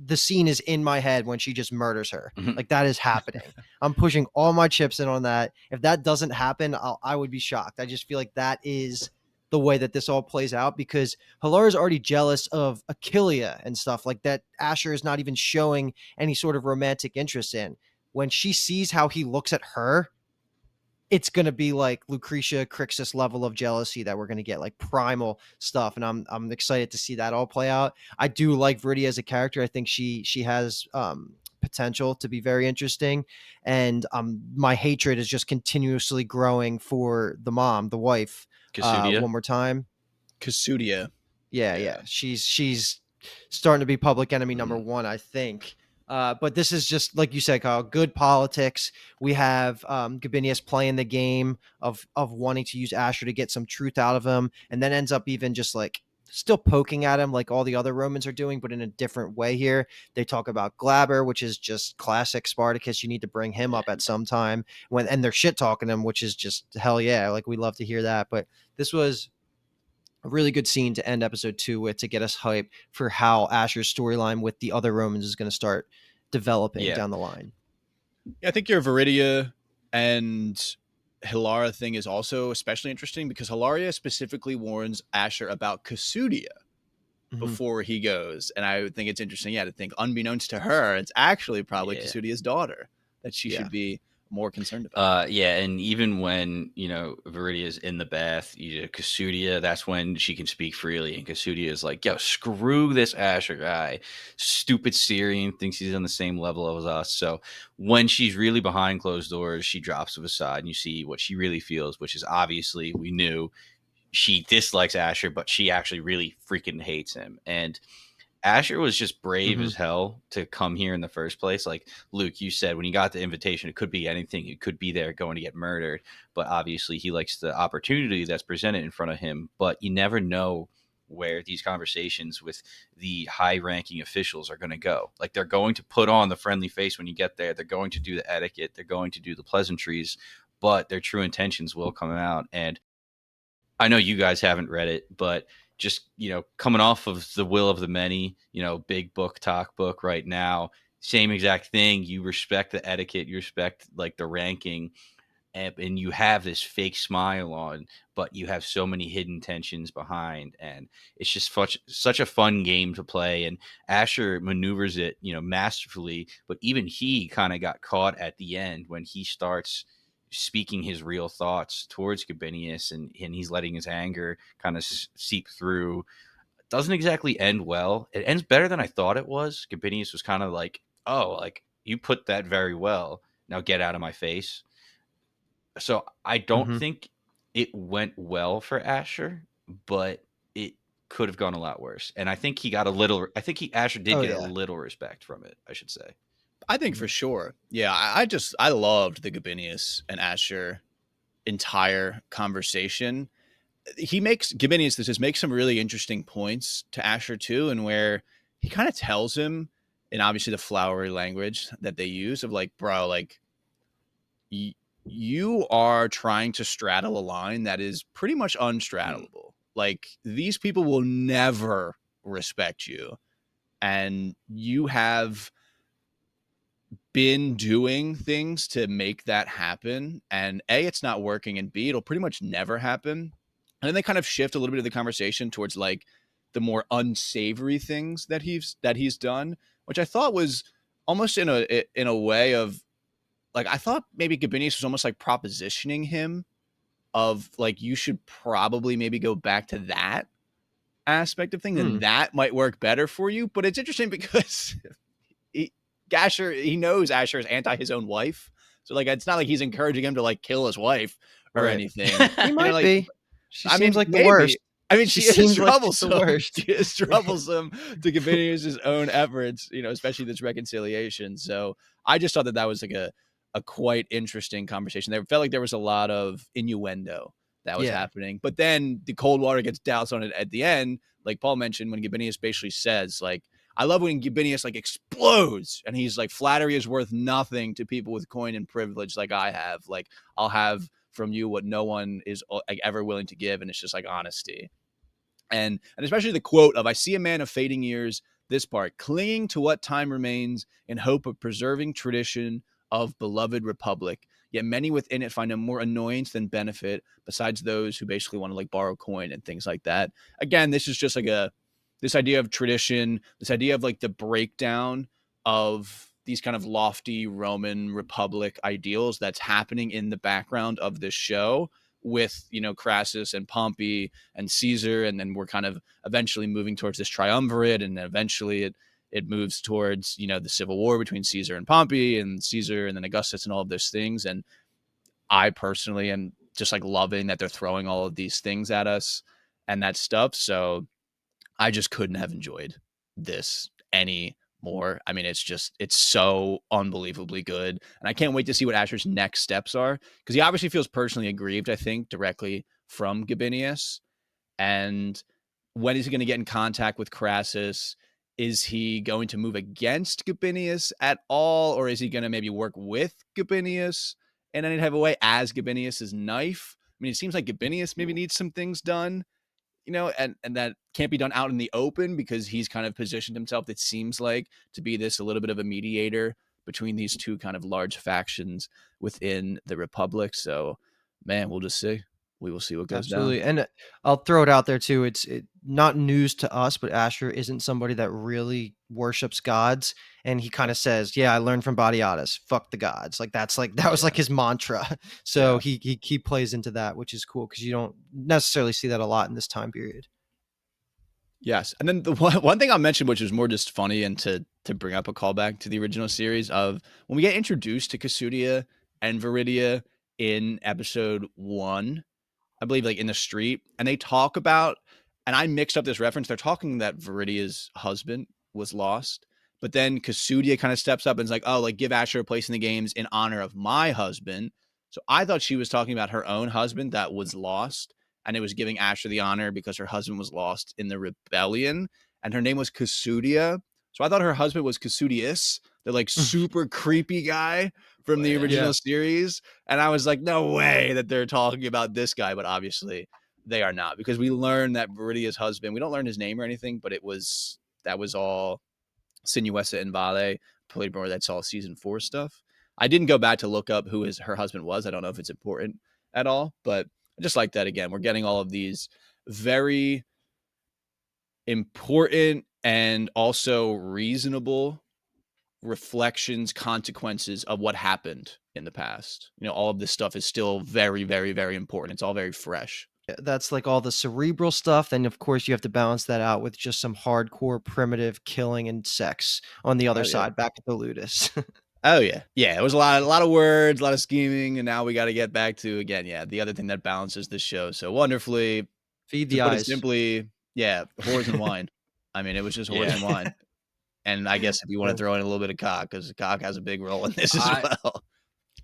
the scene is in my head when she just murders her. Mhm. Like that is happening. I'm pushing all my chips in on that. If that doesn't happen, I would be shocked. I just feel like that is the way that this all plays out because Halara is already jealous of Achillea and stuff like that. Asher is not even showing any sort of romantic interest in. When she sees how he looks at her, it's going to be like Lucretia Crixus level of jealousy that we're going to get, like primal stuff, and I'm excited to see that all play out. I do like Viridia as a character. I think she has potential to be very interesting, and my hatred is just continuously growing for the mom, the wife. Casudia. One more time. Casudia. Yeah. She's starting to be public enemy number Mhm. one, I think. But this is just like you said, Kyle. Good politics. We have Gabinius playing the game of wanting to use Asher to get some truth out of him, and then ends up even just like still poking at him like all the other Romans are doing, but in a different way here. They talk about Glaber, which is just classic Spartacus. You need to bring him up at some time and they're shit talking him, which is just hell yeah. Like we love to hear that. But this was a really good scene to end episode 2 with to get us hyped for how Asher's storyline with the other Romans is going to start developing Yeah. down the line. Yeah, I think your Viridia and Hilara thing is also especially interesting because Hilaria specifically warns Asher about Casudia Mhm. before he goes. And I would think it's interesting, to think unbeknownst to her, it's actually probably Yeah. Casudia's daughter that she Yeah. should be more concerned about. Yeah, and even when Viridia's in the bath, Kasudia, that's when she can speak freely, and Kasudia is like, "Yo, screw this Ashur guy, stupid Syrian thinks he's on the same level as us." So when she's really behind closed doors, she drops to the side, and you see what she really feels, which is obviously we knew she dislikes Ashur, but she actually really freaking hates him, and Asher was just brave Mhm. as hell to come here in the first place. Like Luke, you said, when he got the invitation, it could be anything. It could be there going to get murdered. But obviously, he likes the opportunity that's presented in front of him. But you never know where these conversations with the high ranking officials are going to go. Like they're going to put on the friendly face when you get there. They're going to do the etiquette. They're going to do the pleasantries, but their true intentions will come out. And I know you guys haven't read it, but just coming off of The Will of the Many, big book talk book right now, same exact thing. You respect the etiquette, you respect like the ranking, and you have this fake smile on, but you have so many hidden tensions behind, and it's just such a fun game to play. And Asher maneuvers it, masterfully, but even he kind of got caught at the end when he starts speaking his real thoughts towards Gabinius, and he's letting his anger kind of seep through. Doesn't exactly end well. It ends better than I thought it was. Gabinius was kind of like, "Oh, like you put that very well. Now get out of my face." So I don't Mhm. think it went well for Asher, but it could have gone a lot worse. And I think he got a little. I think Asher did Oh get a yeah. little respect from it, I should say. I think for sure. Yeah, I loved the Gabinius and Asher entire conversation. Gabinius this just makes some really interesting points to Asher too, and where he kind of tells him, and obviously the flowery language that they use of like, bro, like you are trying to straddle a line that is pretty much Mm. unstraddleable. Like these people will never respect you, and you have been doing things to make that happen. And A, it's not working, and B, it'll pretty much never happen. And then they kind of shift a little bit of the conversation towards like the more unsavory things that he's done, which I thought was almost in a way of like I thought maybe Gabinius was almost like propositioning him of like you should probably maybe go back to that aspect of things, and Mm. that might work better for you. But it's interesting because he, he knows Asher is anti his own wife. So like it's not like he's encouraging him to like kill his wife or Right. anything. He might Like be. She I seems mean, like the maybe. worst. I mean, She she is seems like the troublesome. worst. She is troublesome to Gabinius' own efforts, especially this reconciliation. So I just thought that that was like a quite interesting conversation. There felt like there was a lot of innuendo that was Yeah. happening. But then the cold water gets doused on it at the end, like Paul mentioned, when Gabinius basically says, like, I love when Gabinius like explodes and he's like, flattery is worth nothing to people with coin and privilege like I have. Like, I'll have from you what no one is like ever willing to give, and it's just like honesty. And especially the quote of, I see a man of fading years, this part, clinging to what time remains in hope of preserving tradition of beloved republic, yet many within it find a more annoyance than benefit, besides those who basically want to like borrow coin and things like that. Again, this is just like this idea of tradition, this idea of like the breakdown of these kind of lofty Roman Republic ideals that's happening in the background of this show with, Crassus and Pompey and Caesar. And then we're kind of eventually moving towards this triumvirate. And then eventually it moves towards, the civil war between Caesar and Pompey and Caesar and then Augustus and all of those things. And I personally am just like loving that they're throwing all of these things at us and that stuff. So I just couldn't have enjoyed this any more. I mean, it's so unbelievably good. And I can't wait to see what Asher's next steps are, because he obviously feels personally aggrieved, I think, directly from Gabinius. And when is he going to get in contact with Crassus? Is he going to move against Gabinius at all? Or is he going to maybe work with Gabinius in any type of way as Gabinius's knife? I mean, it seems like Gabinius maybe needs some things done, and that can't be done out in the open because he's kind of positioned himself, it seems like, to be this a little bit of a mediator between these two kind of large factions within the Republic. So, man, we'll just see. we will see what goes Absolutely. down. And I'll throw it out there too. It's not news to us, but Ashur isn't somebody that really worships gods. And he kind of says, "Yeah, I learned from Badiatus. Fuck the gods." That was like Yeah. his mantra. So Yeah. he plays into that, which is cool because you don't necessarily see that a lot in this time period. Yes. And then the one thing I'll mention, which is more just funny and to bring up a callback to the original series of when we get introduced to Kasudia and Viridia in episode 1, I believe, like in the street, and they talk about, and I mixed up this reference. They're talking that Viridia's husband was lost, but then Kasudia kind of steps up and is like, "Oh, like give Ashur a place in the games in honor of my husband." So I thought she was talking about her own husband that was lost, and it was giving Ashur the honor because her husband was lost in the rebellion, and her name was Kasudia. So I thought her husband was Kasudius, the like super creepy guy from the original series. And I was like, no way that they're talking about this guy. But obviously they are not, because we learned that Viridia's husband, we don't learn his name or anything, but that was all Sinuessa and Vale. Played more, that's all season 4 stuff. I didn't go back to look up who her husband was. I don't know if it's important at all, but I just like that. Again, we're getting all of these very important and also reasonable reflections, consequences of what happened in the past. All of this stuff is still very, very, very important. It's all very fresh. That's like all the cerebral stuff. Then, of course, you have to balance that out with just some hardcore primitive killing and sex on the other side, back at the Ludus. Oh, yeah. Yeah, it was a lot of words, a lot of scheming, and now we got to get back to, again, the other thing that balances the show so wonderfully. Feed To the put it eyes. simply, whores and wine. I mean, it was just whores and wine. And I guess if you want to throw in a little bit of cock, because cock has a big role in this as well.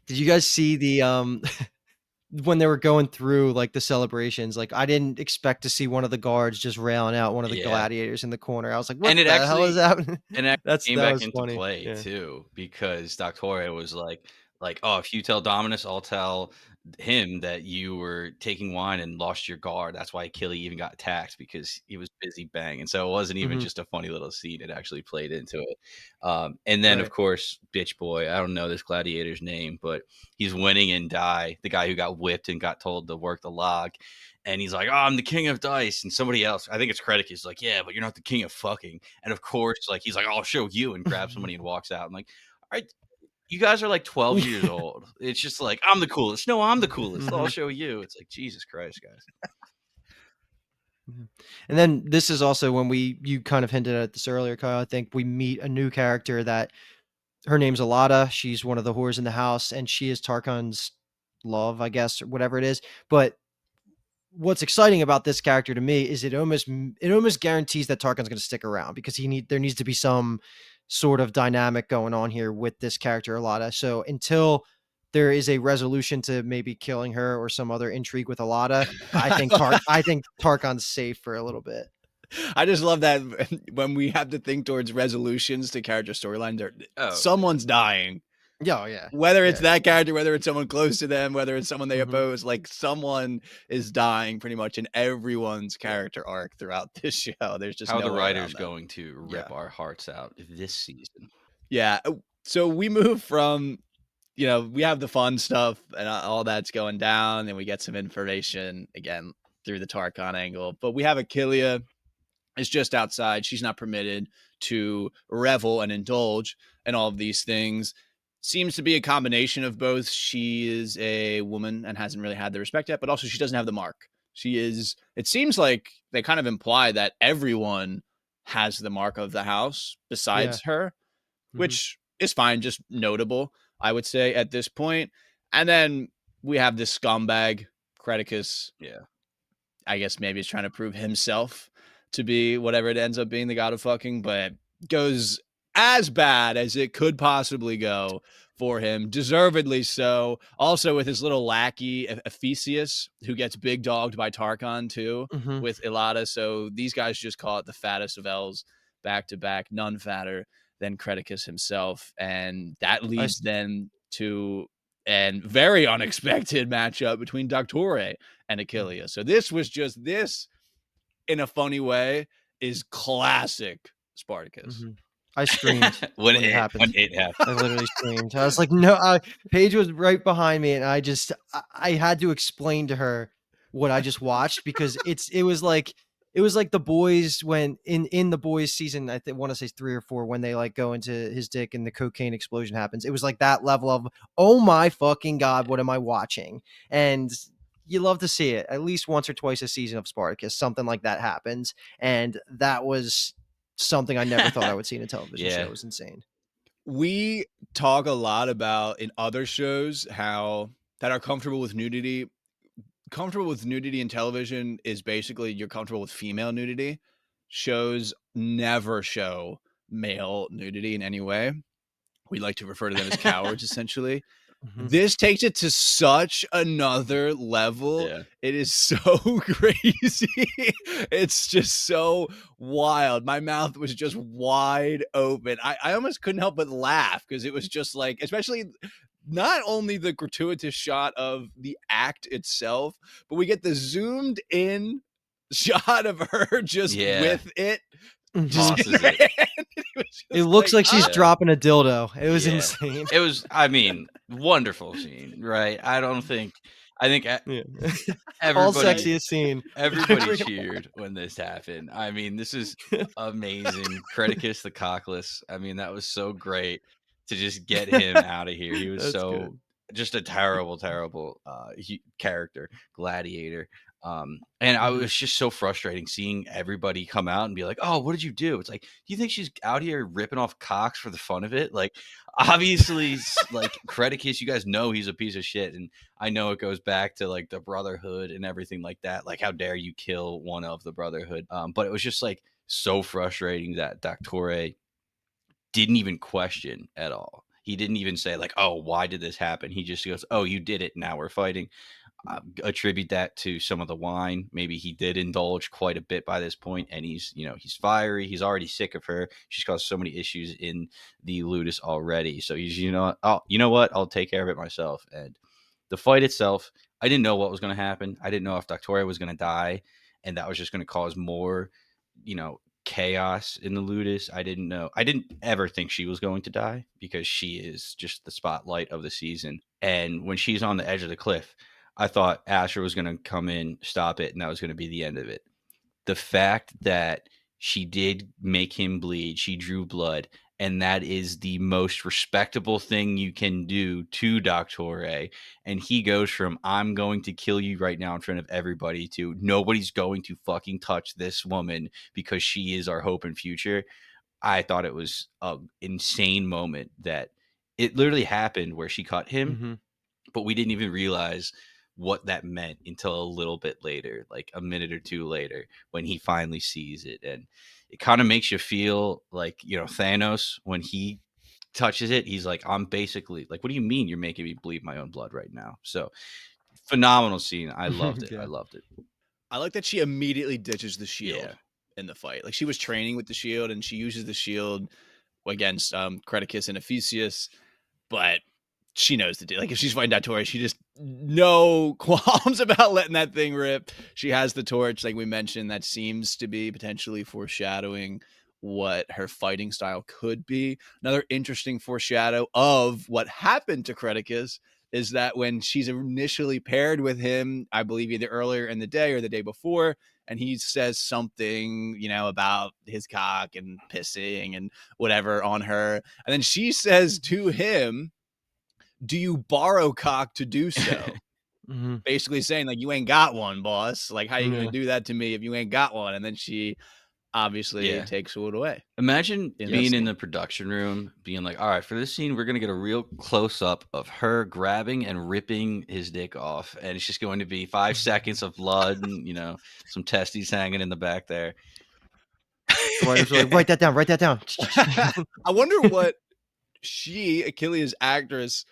Did you guys see the when they were going through like the celebrations? Like, I didn't expect to see one of the guards just railing out one of the gladiators in the corner. I was like, what the hell is happening? And it came that back was into funny. play too, because Doctore was like, "Oh, if you tell Dominus, I'll tell him that you were taking wine and lost your guard. That's why Achille even got attacked, because he was busy banging." So it wasn't even just a funny little scene; it actually played into it. And then, of course, bitch boy, I don't know this gladiator's name, but he's winning in die. The guy who got whipped and got told to work the log. And he's like, "Oh, I'm the king of dice." And somebody else, I think it's Creticus, is like, "Yeah, but you're not the king of fucking." And of course, like, he's like, "I'll show you," and grabs somebody and walks out. I'm like, all right, you guys are like 12 years old. It's just like, I'm the coolest. No, I'm the coolest. I'll show you. It's like, Jesus Christ, guys. And then this is also when you kind of hinted at this earlier, Kyle. I think we meet a new character that her name's Alada. She's one of the whores in the house, and she is Tarkon's love, I guess, or whatever it is. But what's exciting about this character to me is it almost guarantees that Tarkon's going to stick around, because there needs to be some sort of dynamic going on here with this character Alada. So until there is a resolution to maybe killing her or some other intrigue with Alada, I think Tarkon's safe for a little bit. I just love that when we have to think towards resolutions to character storyline, someone's dying. Yeah. Whether it's that character, whether it's someone close to them, whether it's someone they oppose, like someone is dying pretty much in everyone's character arc throughout this show. There's just how no the way writer's around that. going to rip our hearts out this season. Yeah. So we move from, we have the fun stuff and all that's going down, and we get some information again through the Tarkon angle. But we have Achillia is just outside. She's not permitted to revel and indulge in all of these things. Seems to be a combination of both. She is a woman and hasn't really had the respect yet, but also she doesn't have the mark. It seems like they kind of imply that everyone has the mark of the house besides her, which is fine, just notable, I would say, at this point. And then we have this scumbag, Creticus. Yeah. I guess maybe he's trying to prove himself to be whatever it ends up being, the god of fucking, but goes as bad as it could possibly go for him, deservedly so. Also with his little lackey, Ephesius, who gets big dogged by Tarkon too, with Ilada. So these guys just call it the fattest of L's back to back, none fatter than Creticus himself. And that leads then to a very unexpected matchup between Doctore and Achillia. So this in a funny way is classic Spartacus. I screamed when it happened. I literally screamed. I was like, no, Paige was right behind me, and I had to explain to her what I just watched because it was like the boys when in the boys season I want to say 3 or 4 when they like go into his dick and the cocaine explosion happens. It was like that level of oh my fucking god, what am I watching? And you love to see it at least once or twice a season of Spartacus. Something like that happens, and that was something I never thought I would see in a television show. Yeah. It was insane. We talk a lot about in other shows how that are comfortable with nudity. Comfortable with nudity in television is basically you're comfortable with female nudity. Shows never show male nudity in any way. We like to refer to them as cowards, essentially. Mhm. This takes it to such another level. Yeah. It is so crazy. It's just so wild. My mouth was just wide open. I almost couldn't help but laugh because it was just like, especially not only the gratuitous shot of the act itself, but we get the zoomed in shot of her just Yeah. with it. Tosses it. It looks like she's "Ah." dropping a dildo. It was Yeah. insane. It was, I mean, wonderful scene, right? I think Yeah. All everybody sexiest scene. everybody cheered when this happened. I mean, this is amazing. Credicus the cockless. I mean, that was so great to just get him out of here. He was That's so good. just a terrible character, gladiator. And I Mhm. was just so frustrating seeing everybody come out and be like, "Oh, what did you do?" It's like, do you think she's out here ripping off cocks for the fun of it? Like, obviously, like Credicus, you guys know he's a piece of shit, and I know it goes back to like the Brotherhood and everything like that. Like, how dare you kill one of the Brotherhood? But it was just like so frustrating that Doctore didn't even question at all. He didn't even say like, "Oh, why did this happen?" He just goes, "Oh, you did it. Now we're fighting." Attribute that to some of the wine. Maybe he did indulge quite a bit by this point, and he's fiery. He's already sick of her. She's caused so many issues in the Ludus already. So he's you know what? I'll take care of it myself. And the fight itself, I didn't know what was going to happen. I didn't know if Doctoria was going to die, and that was just going to cause more, chaos in the Ludus. I didn't know. I didn't ever think she was going to die because she is just the spotlight of the season. And when she's on the edge of the cliff, I thought Ashur was going to come in, stop it, and that was going to be the end of it. The fact that she did make him bleed, she drew blood, and that is the most respectable thing you can do to Doctore. And he goes from "I'm going to kill you right now in front of everybody" to "Nobody's going to fucking touch this woman because she is our hope and future." I thought it was an insane moment that it literally happened where she cut him, Mhm. but we didn't even realize what that meant until a little bit later, like a minute or two later, when he finally sees it. And it kind of makes you feel like, Thanos, when he touches it, he's like, I'm basically like, what do you mean you're making me bleed my own blood right now? So phenomenal scene. I loved it. I Yeah. loved it. I like that she immediately ditches the shield Yeah. in the fight. Like she was training with the shield and she uses the shield against Credicus and Ephesius, but she knows the deal. Like if she's fighting Datori, she just no qualms about letting that thing rip. She has the torch, like we mentioned, that seems to be potentially foreshadowing what her fighting style could be. Another interesting foreshadow of what happened to Credicus is that when she's initially paired with him, I believe either earlier in the day or the day before, and he says something, about his cock and pissing and whatever on her. And then she says to him, "Do you borrow cock to do so?" Mhm. Basically saying, like, you ain't got one, boss. Like, how you going Yeah. to do that to me if you ain't got one? And then she obviously Yeah. takes it away. Imagine In being this in scene. the production room, being like, all right, for this scene, we're going to get a real close up of her grabbing and ripping his dick off. And it's just going to be 5 seconds of blood and, some testes hanging in the back there. The writers were like, write that down. Write that down. I wonder what Achilles' actress,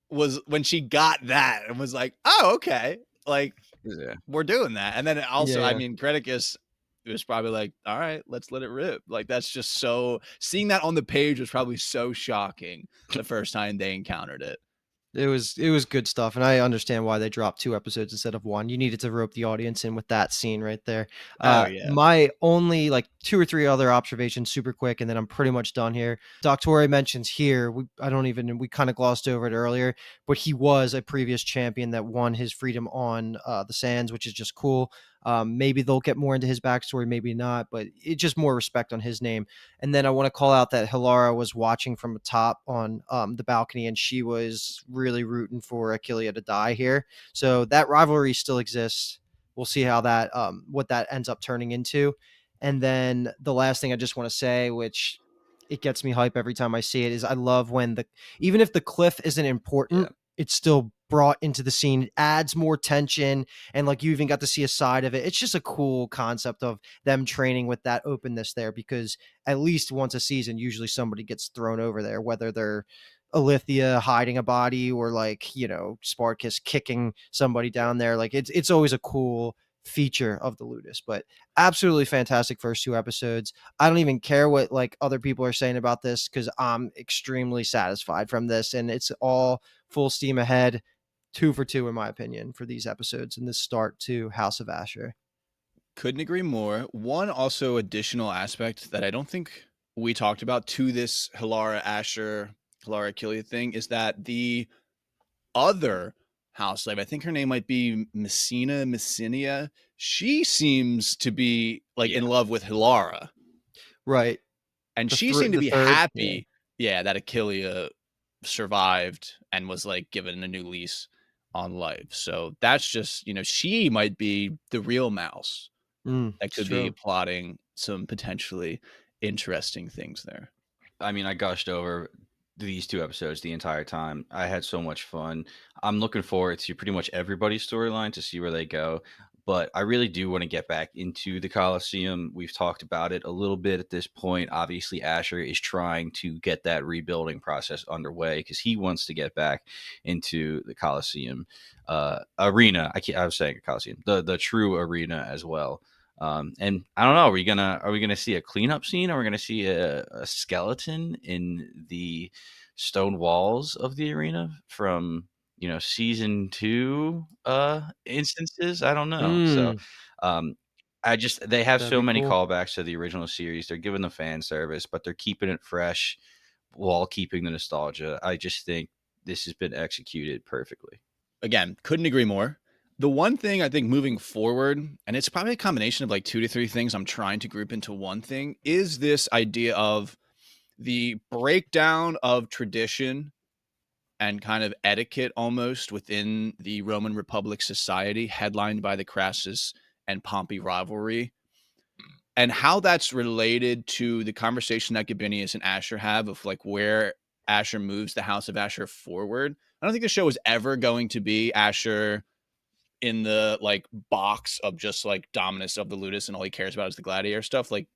was when she got that and was like, oh, okay. Like, Yeah. we're doing that. And then also, Yeah, I yeah. mean, Credicus was probably like, all right, let's let it rip. Like, that's just so, seeing that on the page was probably so shocking the first time they encountered it. It was good stuff, and I understand why they dropped 2 episodes instead of 1. You needed to rope the audience in with that scene right there. Oh yeah. My only, like, 2 or 3 other observations super quick, and then I'm pretty much done here. Doctore mentions here, we kinda glossed over it earlier, but he was a previous champion that won his freedom on, the sands, which is just cool. Maybe they'll get more into his backstory, maybe not, but it's just more respect on his name. And then I want to call out that Hilara was watching from the top on the balcony, and she was really rooting for Achillea to die here. So that rivalry still exists. We'll see how that what that ends up turning into. And then the last thing I just want to say, which it gets me hype every time I see it, is I love when even if the cliff isn't Yeah. important, it's still brought into the scene. It adds more tension, and like you even got to see a side of it. It's just a cool concept of them training with that openness there, because at least once a season, usually somebody gets thrown over there, whether they're Alithia hiding a body or like, Spartacus kicking somebody down there. Like it's always a cool feature of the Ludus, but absolutely fantastic first 2 episodes. I don't even care what like other people are saying about this, because I'm extremely satisfied from this, and it's all full steam ahead. 2 for 2 in my opinion for these episodes and this start to House of Ashur. Couldn't agree more. One also additional aspect that I don't think we talked about to this Hilara Asher, Hilara Achillea thing is that the other house slave, I think her name might be Messinia. She seems to be like in Yeah. love with Hilara. Right. And she seemed to The be third, yeah. happy, yeah, that Achillea survived and was like given a new lease on life. So that's just, she might be the real mouse that It's could be true. plotting some potentially interesting things there. I mean, I gushed over these 2 episodes the entire time. I had so much fun. I'm looking forward to pretty much everybody's storyline to see where they go. But I really do want to get back into the Coliseum. We've talked about it a little bit at this point. Obviously, Asher is trying to get that rebuilding process underway because he wants to get back into the Coliseum arena. I was saying Coliseum, the true arena as well. And I don't know, are we gonna see a cleanup scene? Are we gonna see a skeleton in the stone walls of the arena from season 2 instances? I don't know. So Mm, um I just they have that'd so be many cool. callbacks to the original series. They're giving the fan service, but they're keeping it fresh while keeping the nostalgia. I just think this has been executed perfectly. Again, couldn't agree more. The one thing I think moving forward, and it's probably a combination of like 2 to 3 things I'm trying to group into one thing, is this idea of the breakdown of tradition and kind of etiquette almost within the Roman Republic society, headlined by the Crassus and Pompey rivalry, and how that's related to the conversation that Gabinius and Asher have of like where Asher moves the House of Asher forward. I don't think the show is ever going to be Asher in the like box of just like dominus of the ludus and all he cares about is the gladiator stuff. Like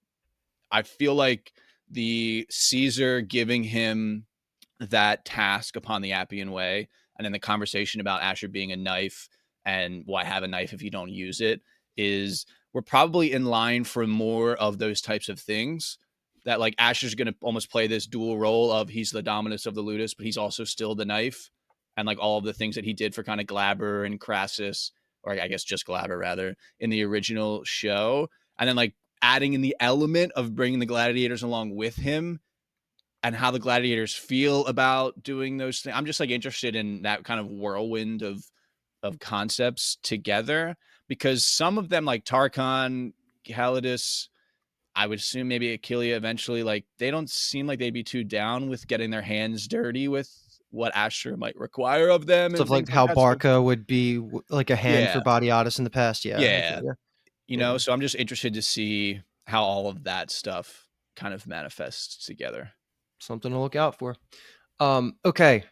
I feel like the Caesar giving him that task upon the Appian Way, and then the conversation about Asher being a knife and why have a knife if you don't use it is we're probably in line for more of those types of things. That like Asher's going to almost play this dual role of he's the dominus of the ludus, but he's also still the knife, and like all of the things that he did for kind of Glaber and Crassus, or I guess just Glaber rather, in the original show, and then like adding in the element of bringing the gladiators along with him and how the gladiators feel about doing those things. I'm just like interested in that kind of whirlwind of concepts together because some of them like Tarchon, Calidus, I would assume maybe Achillea eventually, like they don't seem like they'd be too down with getting their hands dirty with what Asher might require of them and Stuff things like like how that. So Barca would be like a hand yeah, for Badiatus in the past. Yeah, I feel yeah, you. Yeah, so I'm just interested to see how all of that stuff kind of manifests together. something to look out for. Okay,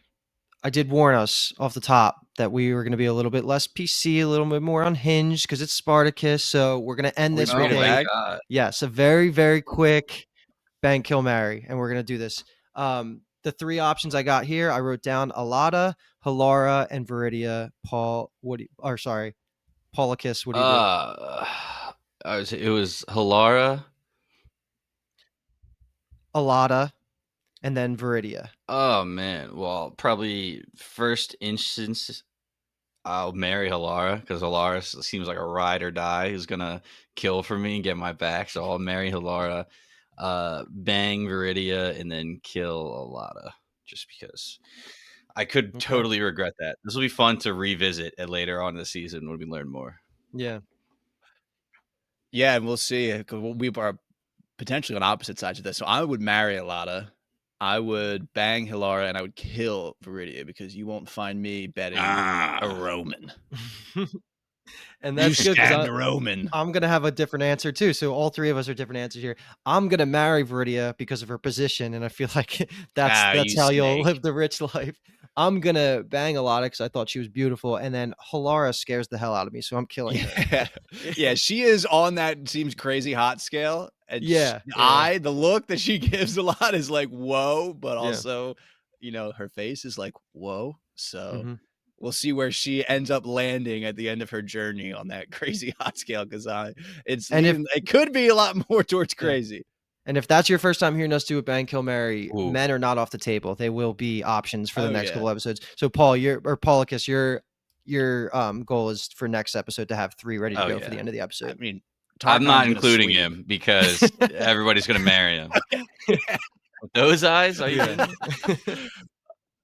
I did warn us off the top that we were going to be a little bit less PC, a little bit more unhinged because it's Spartacus. So we're going to end Are we this bringing with it Oh my a, back? god. yes, a very, very quick bang, kill, marry. And we're going to do this. The 3 options I got here, I wrote down Alada, Hilara, and Viridia. Paul, Paulicus, what do you do? Uh, it was Hilara. Alada, and then Viridia. Oh man, well, probably first instance, I'll marry Halara because Halara seems like a ride or die who's gonna kill for me and get my back. So I'll marry Halara, bang Viridia, and then kill Alada just because I could Okay. totally regret that. This will be fun to revisit at later on in the season when we learn more. Yeah. Yeah, and we'll see. 'Cause we are potentially on opposite sides of this. So I would marry Alada. I would bang Hilara, and I would kill Viridia because you won't find me betting a Ah. Roman. And You that's good because stabbed a Roman. I'm gonna have a different answer too. So all three of us are different answers here. I'm gonna marry Viridia because of her position, and I feel like Ah, that's you how you'll snake. live the rich life. I'm gonna bang Alada because I thought she was beautiful, and then Halara scares the hell out of me, so I'm killing her. Yeah. Yeah, she is on that seems crazy hot scale. And Yeah, yeah, the look that she gives a lot is like, whoa, but yeah. also, her face is like, whoa. So Hmm. we'll see where she ends up landing at the end of her journey on that crazy hot scale because And if it could be a lot more towards yeah, crazy. and if that's your first time hearing us do a bang kill Mary, Ooh. men are not off the table. They will be options for the Oh next yeah. couple episodes. So Paul, Paulicus, your goal is for next episode to have 3 ready to Oh go for the yeah. end of the I episode. mean, I'm Tarkon's not gonna including sweep. him because everybody's gonna marry him. With those eyes, are you Yeah. kidding me?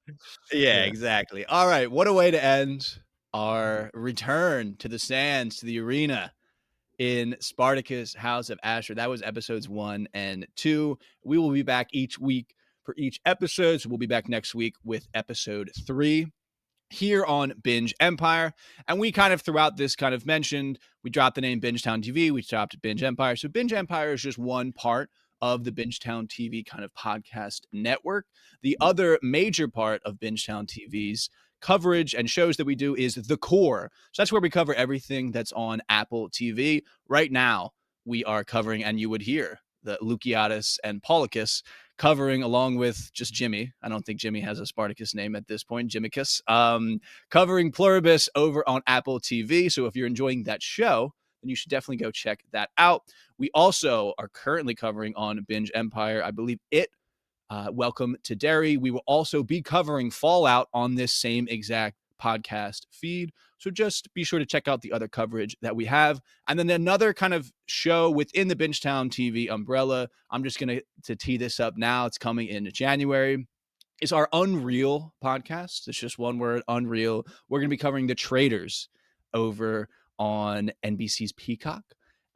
Yeah, Yeah. exactly. All right, what a way to end our return to the sands, to the arena in Spartacus, House of Ashur. That was episodes 1 and 2. We will be back each week for each episode. So we'll be back next week with episode 3 here on Binge Empire. And we kind of throughout this kind of mentioned, we dropped the name Bingetown TV, we dropped Binge Empire. So Binge Empire is just one part of the Bingetown TV kind of podcast network. The other major part of Bingetown TV's coverage and shows that we do is The Core. So that's where we cover everything that's on Apple TV. Right now, we are covering, and you would hear the Lukiadis and Paulicus covering along with just Jimmy. I don't think Jimmy has a Spartacus name at this point, Jimmicus. Covering Pluribus over on Apple TV. So if you're enjoying that show, then you should definitely go check that out. We also are currently covering on Binge Empire, I believe Welcome to Derry. We will also be covering Fallout on this same exact podcast feed. So just be sure to check out the other coverage that we have. And then another kind of show within the Bingetown TV umbrella. I'm just going to tee this up now. It's coming in January. Is our Unreal podcast. It's just one word, Unreal. We're going to be covering The Traitors over on NBC's Peacock.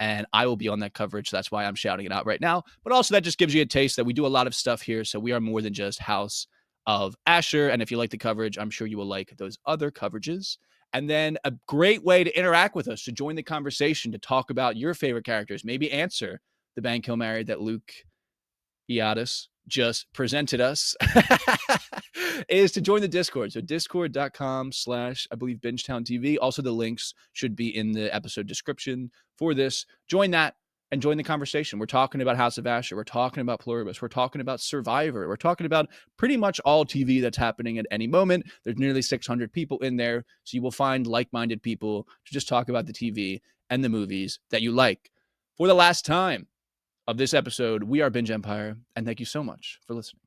And I will be on that coverage. So that's why I'm shouting it out right now. But also, that just gives you a taste that we do a lot of stuff here. So we are more than just House of Ashur. And if you like the coverage, I'm sure you will like those other coverages. And then a great way to interact with us, to join the conversation, to talk about your favorite characters, maybe answer the Bang Kill Mary that Luke Iadis just presented us is to join the Discord. So discord.com/ I believe Bingetown TV. Also, the links should be in the episode description for this. Join that and join the conversation. We're talking about House of Ashur. We're talking about Pluribus. We're talking about Survivor. We're talking about pretty much all TV that's happening at any moment. There's nearly 600 people in there. So you will find like-minded people to just talk about the TV and the movies that you like. For the last time of this episode, we are Binge Empire, and thank you so much for listening.